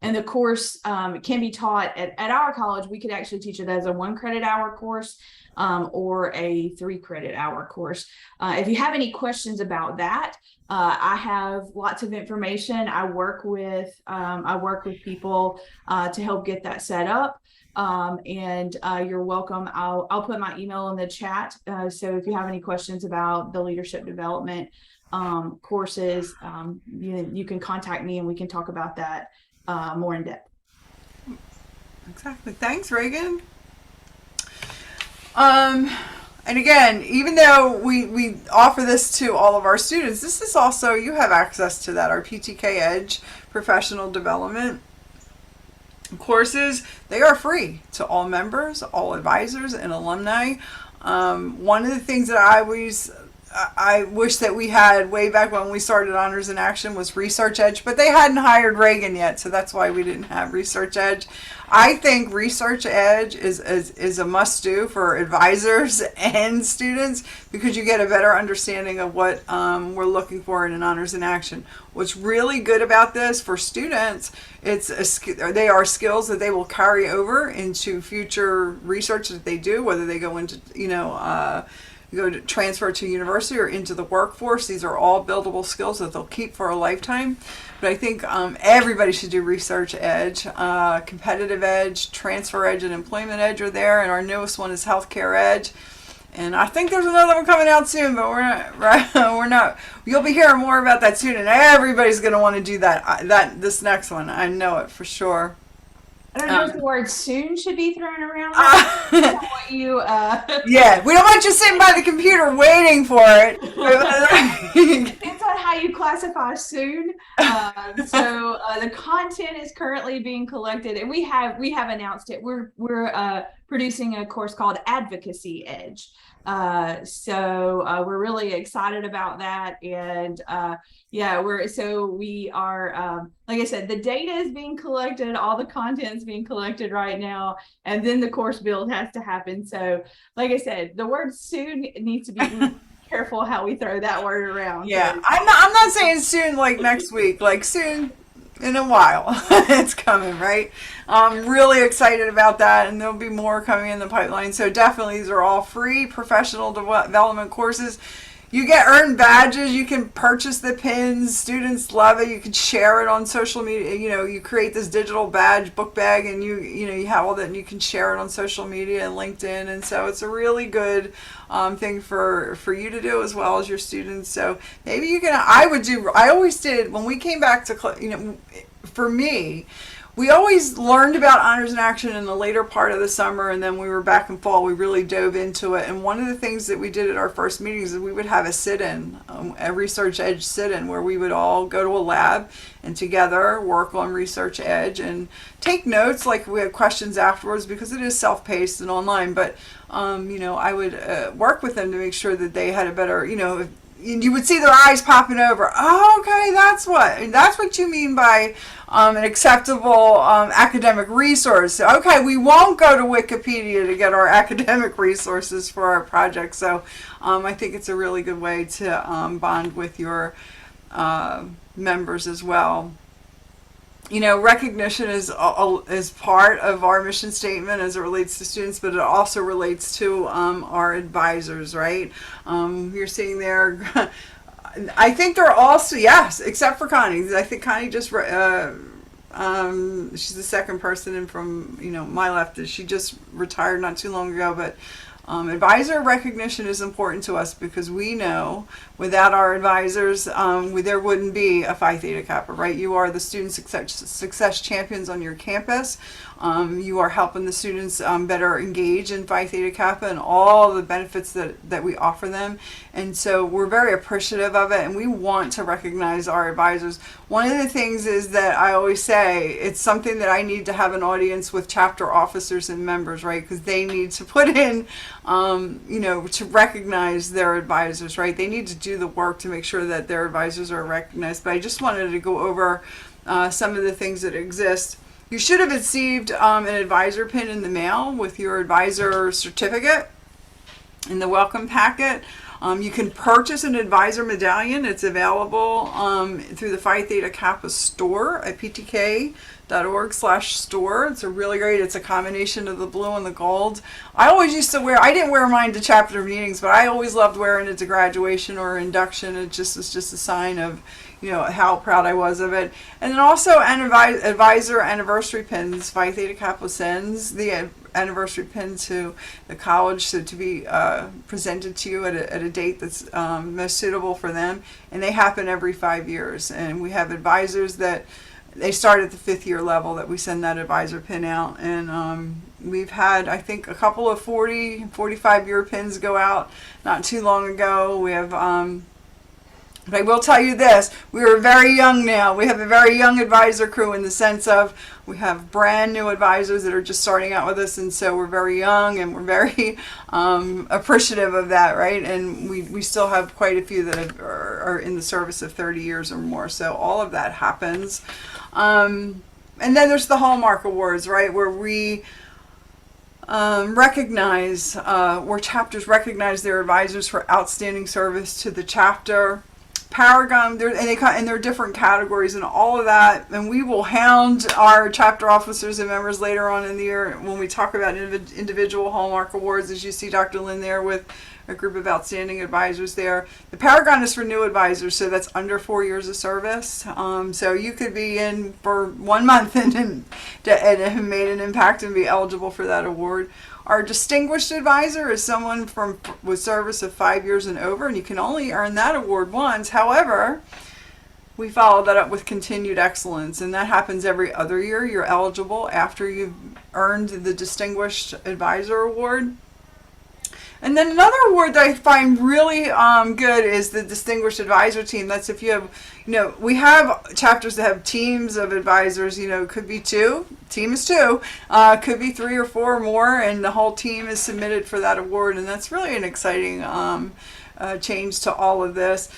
the course can be taught at our college. We could actually teach it as a 1 credit hour course or a 3 credit hour course. If you have any questions about that, I have lots of information. I work with people to help get that set up. And you're welcome. I'll put my email in the chat. So if you have any questions about the leadership development courses, you can contact me and we can talk about that more in depth. Exactly. Thanks, Reagan. And again, even though we offer this to all of our students, this is also, you have access to that, our PTK Edge professional development courses. They are free to all members, all advisors, and alumni. One of the things that I wish that we had way back when we started Honors in Action was Research Edge, but they hadn't hired Reagan yet, so that's why we didn't have Research Edge. I think Research Edge is a must-do for advisors and students because you get a better understanding of what we're looking for in an Honors in Action. What's really good about this for students, they are skills that they will carry over into future research that they do, whether they go into, go to transfer to university or into the workforce. These are all buildable skills that they'll keep for a lifetime. But I think everybody should do Research Edge. Competitive Edge, Transfer Edge, and Employment Edge are there, and our newest one is Healthcare Edge. And I think there's another one coming out soon, but we're not. You'll be hearing more about that soon, and everybody's going to want to do this next one. I know it for sure. I don't know if the word soon should be thrown around. Yeah, we don't want you sitting by the computer waiting for it. Depends on how you classify soon. The content is currently being collected, and we have announced it. We're producing a course called Advocacy Edge. We're really excited about that, and we are like I said, the data is being collected, all the content is being collected right now, and then the course build has to happen. So like I said, the word soon needs to be careful how we throw that word around. Yeah, I'm not saying soon like next week, like soon in a while. It's coming, right? I'm really excited about that, and there'll be more coming in the pipeline. So definitely, these are all free professional development courses. You get earned badges. You can purchase the pins. Students love it. You can share it on social media. You create this digital badge book bag, and you have all that, and you can share it on social media and LinkedIn. And so it's a really good thing for you to do as well as your students. So maybe you can. I always did when we came back to for me. We always learned about Honors in Action in the later part of the summer, and then we were back in fall. We really dove into it. And one of the things that we did at our first meetings is we would have a sit-in, a Research Edge sit-in, where we would all go to a lab and together work on Research Edge and take notes. Like we had questions afterwards because it is self-paced and online. But I would work with them to make sure that they had a better, you would see their eyes popping over. Oh, okay, that's what you mean by an acceptable academic resource. Okay, we won't go to Wikipedia to get our academic resources for our project. So I think it's a really good way to bond with your members as well. Recognition is part of our mission statement as it relates to students, but it also relates to our advisors, right? You're seeing there, I think they're also, yes, except for Connie. I think Connie just, she's the second person in from, my left. She just retired not too long ago, but advisor recognition is important to us because we know without our advisors, there wouldn't be a Phi Theta Kappa, right? You are the student success champions on your campus. You are helping the students better engage in Phi Theta Kappa and all the benefits that we offer them. And so we're very appreciative of it, and we want to recognize our advisors. One of the things is that I always say it's something that I need to have an audience with chapter officers and members, right? Because they need to put in, to recognize their advisors, right? They need to do the work to make sure that their advisors are recognized. But I just wanted to go over some of the things that exist. You should have received an advisor pin in the mail with your advisor certificate in the welcome packet. You can purchase an advisor medallion. It's available through the Phi Theta Kappa store at ptk.org/store. It's a really great, it's a combination of the blue and the gold. I always used to wear, I didn't wear mine to chapter meetings, but I always loved wearing it to graduation or induction. It just was just a sign of, how proud I was of it. And then also advisor anniversary pins. Phi Theta Kappa sends the anniversary pin to the college to be presented to you at a date that's most suitable for them. And they happen every 5 years. And we have advisors that they start at the 5th year level that we send that advisor pin out. And we've had, I think, a couple of 45 year pins go out not too long ago. We have but I will tell you this, we are very young now. We have a very young advisor crew in the sense of we have brand new advisors that are just starting out with us, and so we're very young and we're very appreciative of that, right? And we still have quite a few that are in the service of 30 years or more, so all of that happens. And then there's the Hallmark Awards, right, where we recognize, where chapters recognize their advisors for outstanding service to the chapter. Paragon, and there are different categories and all of that, and we will hound our chapter officers and members later on in the year when we talk about individual Hallmark Awards, as you see Dr. Lynn there with a group of outstanding advisors there. The Paragon is for new advisors, so that's under 4 years of service. So you could be in for 1 month and have made an impact and be eligible for that award. Our distinguished advisor is someone with service of 5 years and over, and you can only earn that award once. However, we follow that up with continued excellence, and that happens every other year. You're eligible after you've earned the Distinguished Advisor Award. And then another award that I find really good is the Distinguished Advisor Team. That's if you have, we have chapters that have teams of advisors, could be 2, team is 2, could be 3 or 4 or more, and the whole team is submitted for that award. And that's really an exciting change to all of this.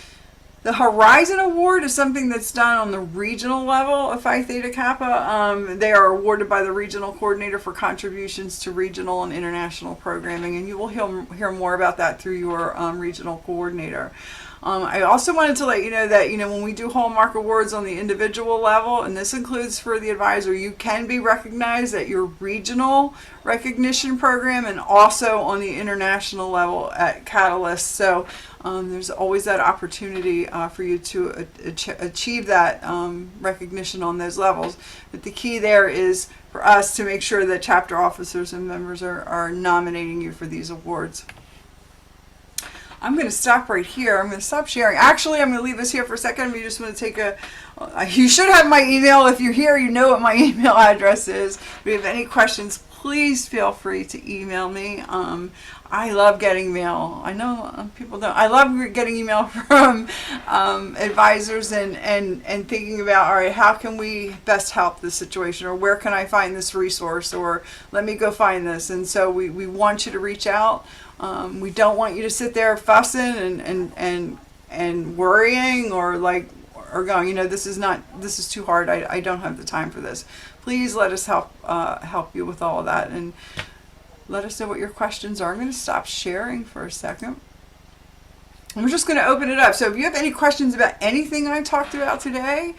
The Horizon Award is something that's done on the regional level of Phi Theta Kappa. They are awarded by the regional coordinator for contributions to regional and international programming, and you will hear more about that through your regional coordinator. I also wanted to let you know that, when we do Hallmark Awards on the individual level, and this includes for the advisor, you can be recognized at your regional recognition program and also on the international level at Catalyst. So there's always that opportunity for you to achieve that recognition on those levels. But the key there is for us to make sure that chapter officers and members are nominating you for these awards. I'm going to stop right here. I'm going to stop sharing. Actually, I'm going to leave this here for a second. We just want to take you should have my email. If you're here, you know what my email address is. If you have any questions, please feel free to email me. I love getting mail. I know people don't. I love getting email from advisors and thinking about, all right, how can we best help this situation, or where can I find this resource, or let me go find this. And so we want you to reach out. We don't want you to sit there fussing and worrying or going, this is too hard. I don't have the time for this. Please let us help you with all of that, and let us know what your questions are. I'm going to stop sharing for a second. We're just going to open it up. So if you have any questions about anything I talked about today,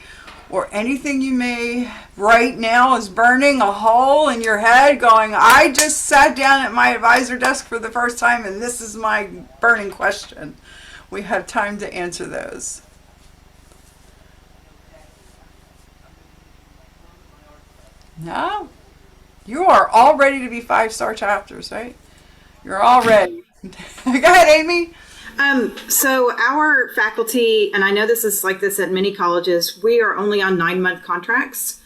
or anything you may right now is burning a hole in your head going, I just sat down at my advisor desk for the first time and this is my burning question, we have time to answer those. No? You are all ready to be 5-star chapters, right? You're all ready. Go ahead, Amy. So our faculty, and I know this is like this at many colleges, we are only on 9-month contracts.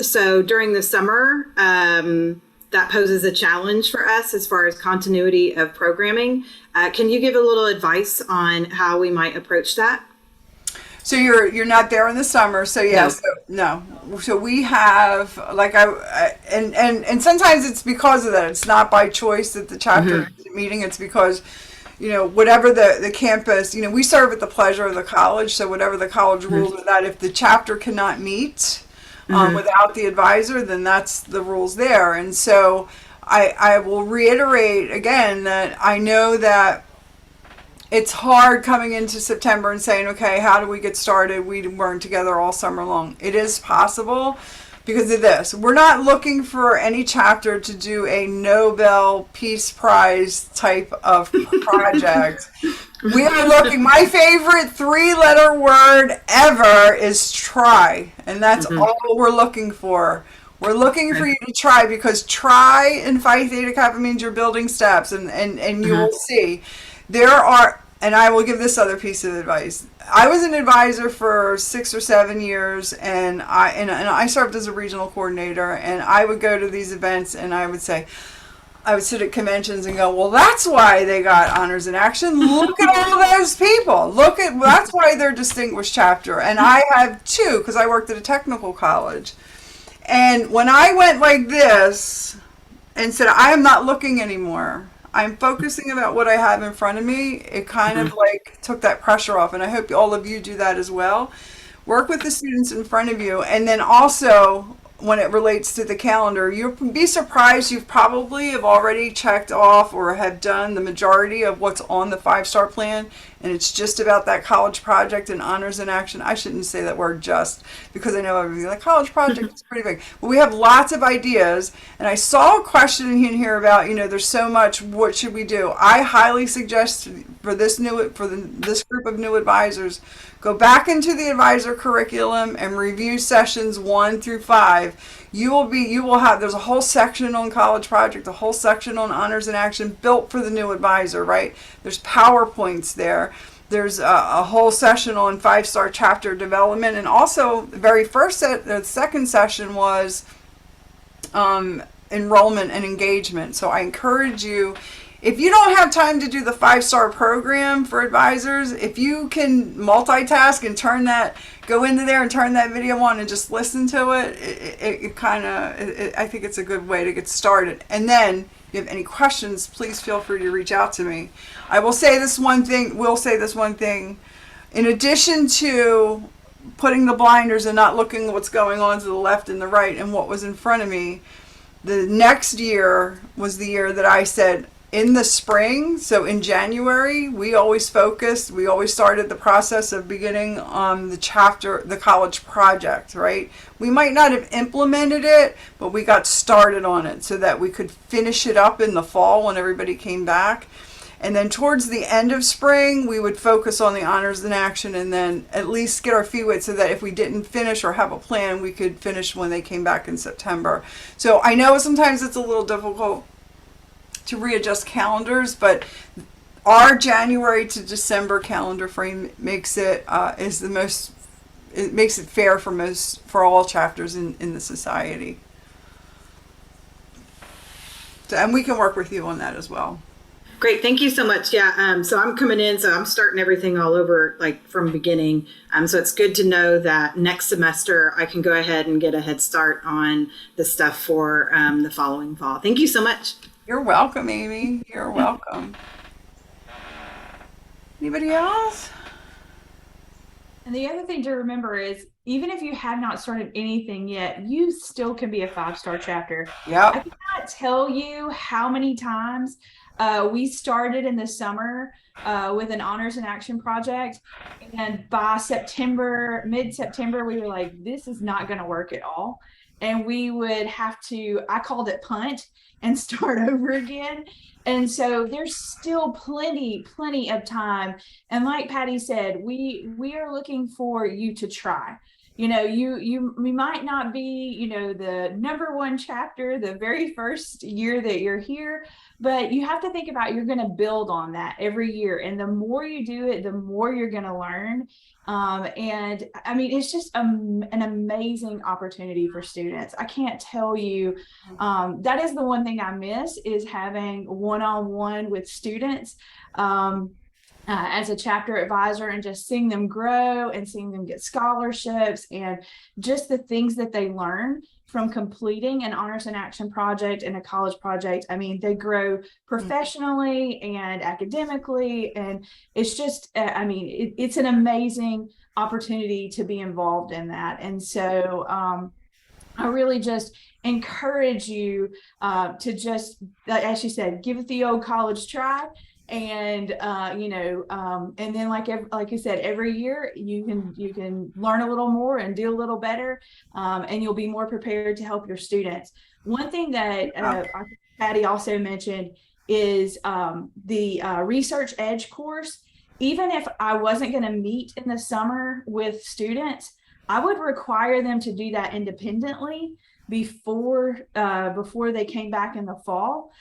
So during the summer, that poses a challenge for us as far as continuity of programming. Can you give a little advice on how we might approach that? So you're not there in the summer, so yes, no. So we have and sometimes it's because of that. It's not by choice that the chapter meeting. It's because whatever the campus, we serve at the pleasure of the college. So whatever the college rules with that, if the chapter cannot meet, Without the advisor, then that's the rules there. And so I will reiterate again that I know that it's hard coming into September and saying, okay, how do we get started? We weren't together all summer long. It is possible because of this. We're not looking for any chapter to do a Nobel Peace Prize type of project. We are looking, my favorite 3-letter word ever is try. And that's all we're looking for. We're looking for you to try, because try in Phi Theta Kappa means you're building steps, and you will see. There are, and I will give this other piece of advice. I was an advisor for 6 or 7 years, and I served as a regional coordinator, and I would go to these events and I would sit at conventions and go, well, that's why they got honors in action. Look at all those people. That's why they're distinguished chapter. And I have 2, because I worked at a technical college. And when I went like this and said, I am not looking anymore, I'm focusing about what I have in front of me, it kind of like took that pressure off. And I hope all of you do that as well. Work with the students in front of you. And then also, when it relates to the calendar, you'll be surprised. You probably have already checked off or have done the majority of what's on the 5-star plan, and it's just about that college project and honors in action. I shouldn't say that word just, because I know everything like college project is pretty big. But we have lots of ideas, and I saw a question in here about, there's so much, what should we do? I highly suggest for this group of new advisors, go back into the advisor curriculum and review sessions 1 through 5. There's a whole section on college project, a whole section on honors in action built for the new advisor, right? There's PowerPoints there. There's a whole session on 5-star chapter development. And also the second session was enrollment and engagement. So I encourage you, if you don't have time to do the 5-star program for advisors, if you can multitask and go into there and turn that video on and just listen to it, I think it's a good way to get started. And then, if you have any questions, please feel free to reach out to me. We'll say this one thing. In addition to putting the blinders and not looking at what's going on to the left and the right and what was in front of me, the next year was the year that I said, in the spring, so in January, we always started the process of beginning the college project, right? We might not have implemented it, but we got started on it so that we could finish it up in the fall when everybody came back. And then towards the end of spring, we would focus on the honors in action, and then at least get our feet wet so that if we didn't finish or have a plan, we could finish when they came back in September. So I know sometimes it's a little difficult to readjust calendars, but our January to December calendar frame makes it makes it fair for all chapters in the society. So, and we can work with you on that as well. Great, thank you so much. Yeah, so I'm coming in, so I'm starting everything all over, like from beginning. So it's good to know that next semester I can go ahead and get a head start on the stuff for the following fall. Thank you so much. You're welcome, Amy. You're welcome. Anybody else? And the other thing to remember is, even if you have not started anything yet, you still can be a 5-star chapter. Yeah. I cannot tell you how many times we started in the summer with an honors in action project, and by mid-September, we were like, this is not going to work at all. And we would have to, I called it punt and start over again. And so there's still plenty of time. And like Patty said, we are looking for you to try. We might not be, the number 1 chapter the very first year that you're here, but you have to think about, you're going to build on that every year. And the more you do it, the more you're going to learn. And I mean, it's just an amazing opportunity for students. I can't tell you, that is the one thing I miss, is having one-on-one with students. As a chapter advisor, and just seeing them grow and seeing them get scholarships, and just the things that they learn from completing an honors in action project and a college project. I mean, they grow professionally and academically, and it's just, it's an amazing opportunity to be involved in that. And so I really just encourage you to just, as she said, give it the old college try. And and then like you said, every year you can learn a little more and do a little better, and you'll be more prepared to help your students. One thing that I think Patty also mentioned is the Research Edge course. Even if I wasn't going to meet in the summer with students, I would require them to do that independently before they came back in the fall,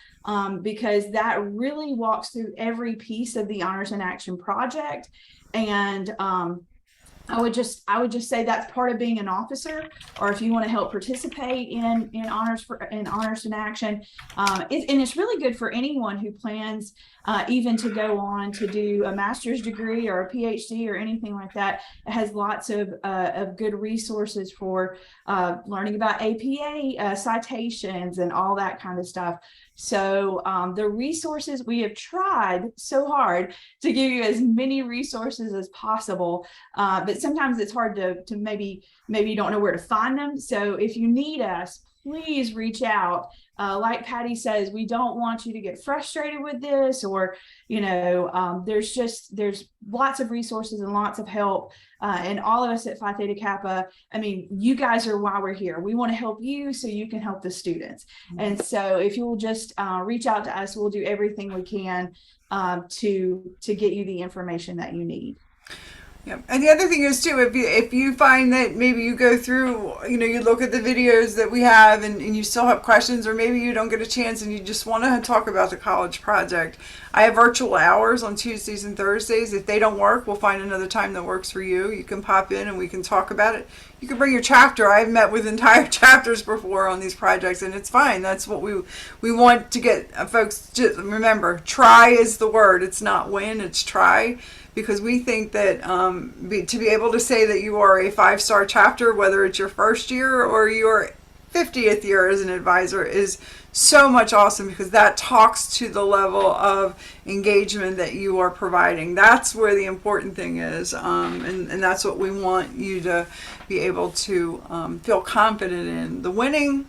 because that really walks through every piece of the Honors in Action project. And I would just say that's part of being an officer, or if you want to help participate in honors in action. And it's really good for anyone who plans even to go on to do a master's degree or a PhD or anything like that. It has lots of good resources for learning about APA citations and all that kind of stuff. So the resources, we have tried so hard to give you as many resources as possible, but sometimes it's hard to maybe you don't know where to find them. So if you need us, please reach out. Like Patty says, we don't want you to get frustrated with this, or there's lots of resources and lots of help, and all of us at Phi Theta Kappa, I mean, you guys are why we're here. We want to help you so you can help the students. And so if you will just reach out to us, we'll do everything we can to get you the information that you need. Yeah. And the other thing is too, if you find that maybe you go through, you look at the videos that we have and you still have questions, or maybe you don't get a chance and you just want to talk about the college project, I have virtual hours on Tuesdays and Thursdays. If they don't work, we'll find another time that works for you. You can pop in and we can talk about it. You can bring your chapter. I've met with entire chapters before on these projects, and it's fine. That's what we want to get folks to remember. Try is the word. It's not win, it's try. Because we think that to be able to say that you are a 5-star chapter, whether it's your first year or your 50th year as an advisor, is so much awesome, because that talks to the level of engagement that you are providing. That's where the important thing is, and that's what we want you to be able to feel confident in. The winning,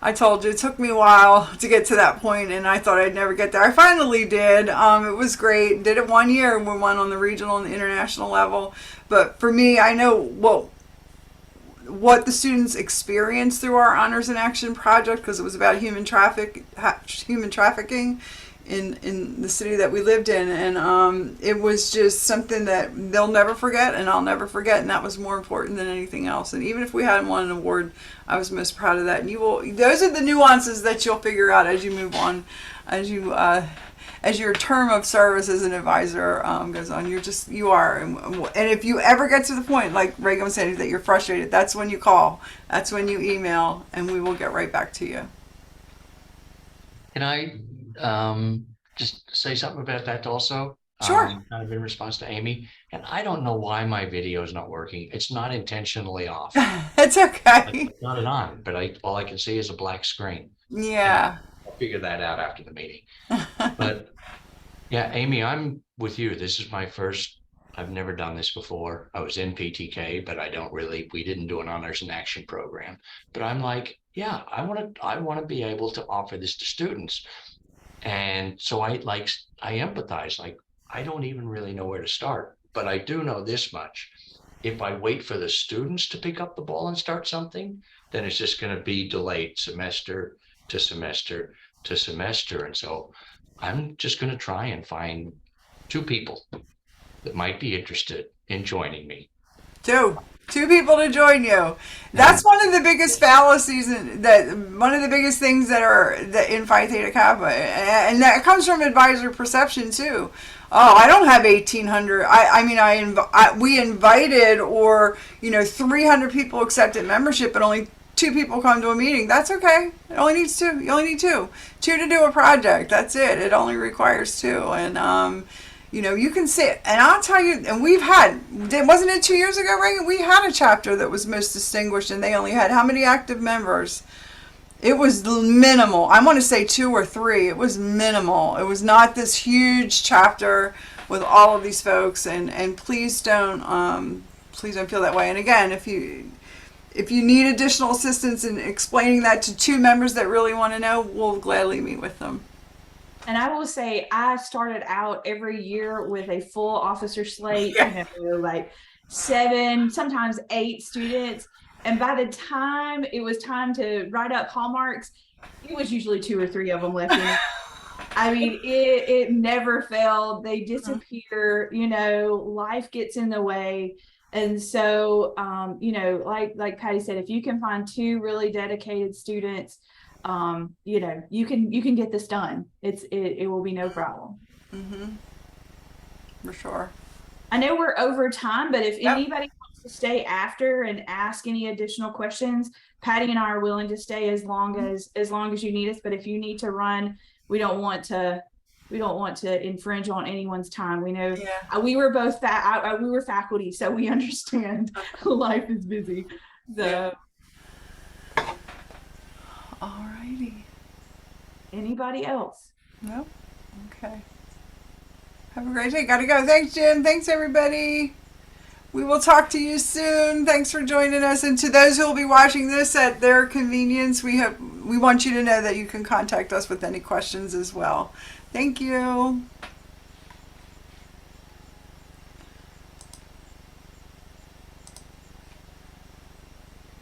I told you, it took me a while to get to that point, and I thought I'd never get there. I finally did. It was great. Did it 1 year, and we won on the regional and the international level. But for me, I know what the students experienced through our Honors in Action project, because it was about human trafficking in the city that we lived in, and it was just something that they'll never forget, and I'll never forget, and that was more important than anything else. And even if we hadn't won an award, I was most proud of that. And those are the nuances that you'll figure out as you move on, as your term of service as an advisor goes on. You are, and if you ever get to the point, like Reagan was saying, that you're frustrated, that's when you call, that's when you email, and we will get right back to you. Can I just say something about that also? Sure. Kind of in response to Amy. And I don't know why my video is not working. It's not intentionally off. It's okay. It's not on, but all I can see is a black screen. Yeah. I'll figure that out after the meeting. But yeah, Amy, I'm with you. This is my first. I've never done this before. I was in PTK, but we didn't do an Honors in Action program. But I'm like, yeah, I want to be able to offer this to students. And so I empathize. Like, I don't even really know where to start, but I do know this much. If I wait for the students to pick up the ball and start something, then it's just going to be delayed semester to semester to semester. And so I'm just going to try and find 2 people that might be interested in joining me. 2 people to join you. That's one of the biggest fallacies, one of the biggest things that in Phi Theta Kappa, and that comes from advisor perception too. Oh, I don't have 1,800. We invited, 300 people accepted membership, and only 2 people come to a meeting. That's okay. It only needs 2. You only need 2 to do a project. That's it. It only requires 2, and you can sit, and I'll tell you, and wasn't it 2 years ago, Reagan? We had a chapter that was most distinguished, and they only had how many active members? It was minimal. I want to say 2 or 3. It was minimal. It was not this huge chapter with all of these folks, and please don't feel that way. And again, if you if you need additional assistance in explaining that to two members that really want to know, we'll gladly meet with them. And I will say, I started out every year with a full officer slate, like 7, sometimes 8 students. And by the time it was time to write up hallmarks, it was usually 2 or 3 of them left in. I mean, it never failed. They disappear, life gets in the way. And so, like Patty said, if you can find 2 really dedicated students, you can get this done. It will be no problem. For sure. I know we're over time, but if Yep. anybody wants to stay after and ask any additional questions, Patty and I are willing to stay as long as you need us. But if you need to run, we don't want to infringe on anyone's time. We know we were both we were faculty, so we understand life is busy. So, Alrighty. anybody else? Nope. Okay. Have a great day. Gotta go. Thanks, Jim. Thanks, everybody. We will talk to you soon. Thanks for joining us. And to those who will be watching this at their convenience, we want you to know that you can contact us with any questions as well. Thank you.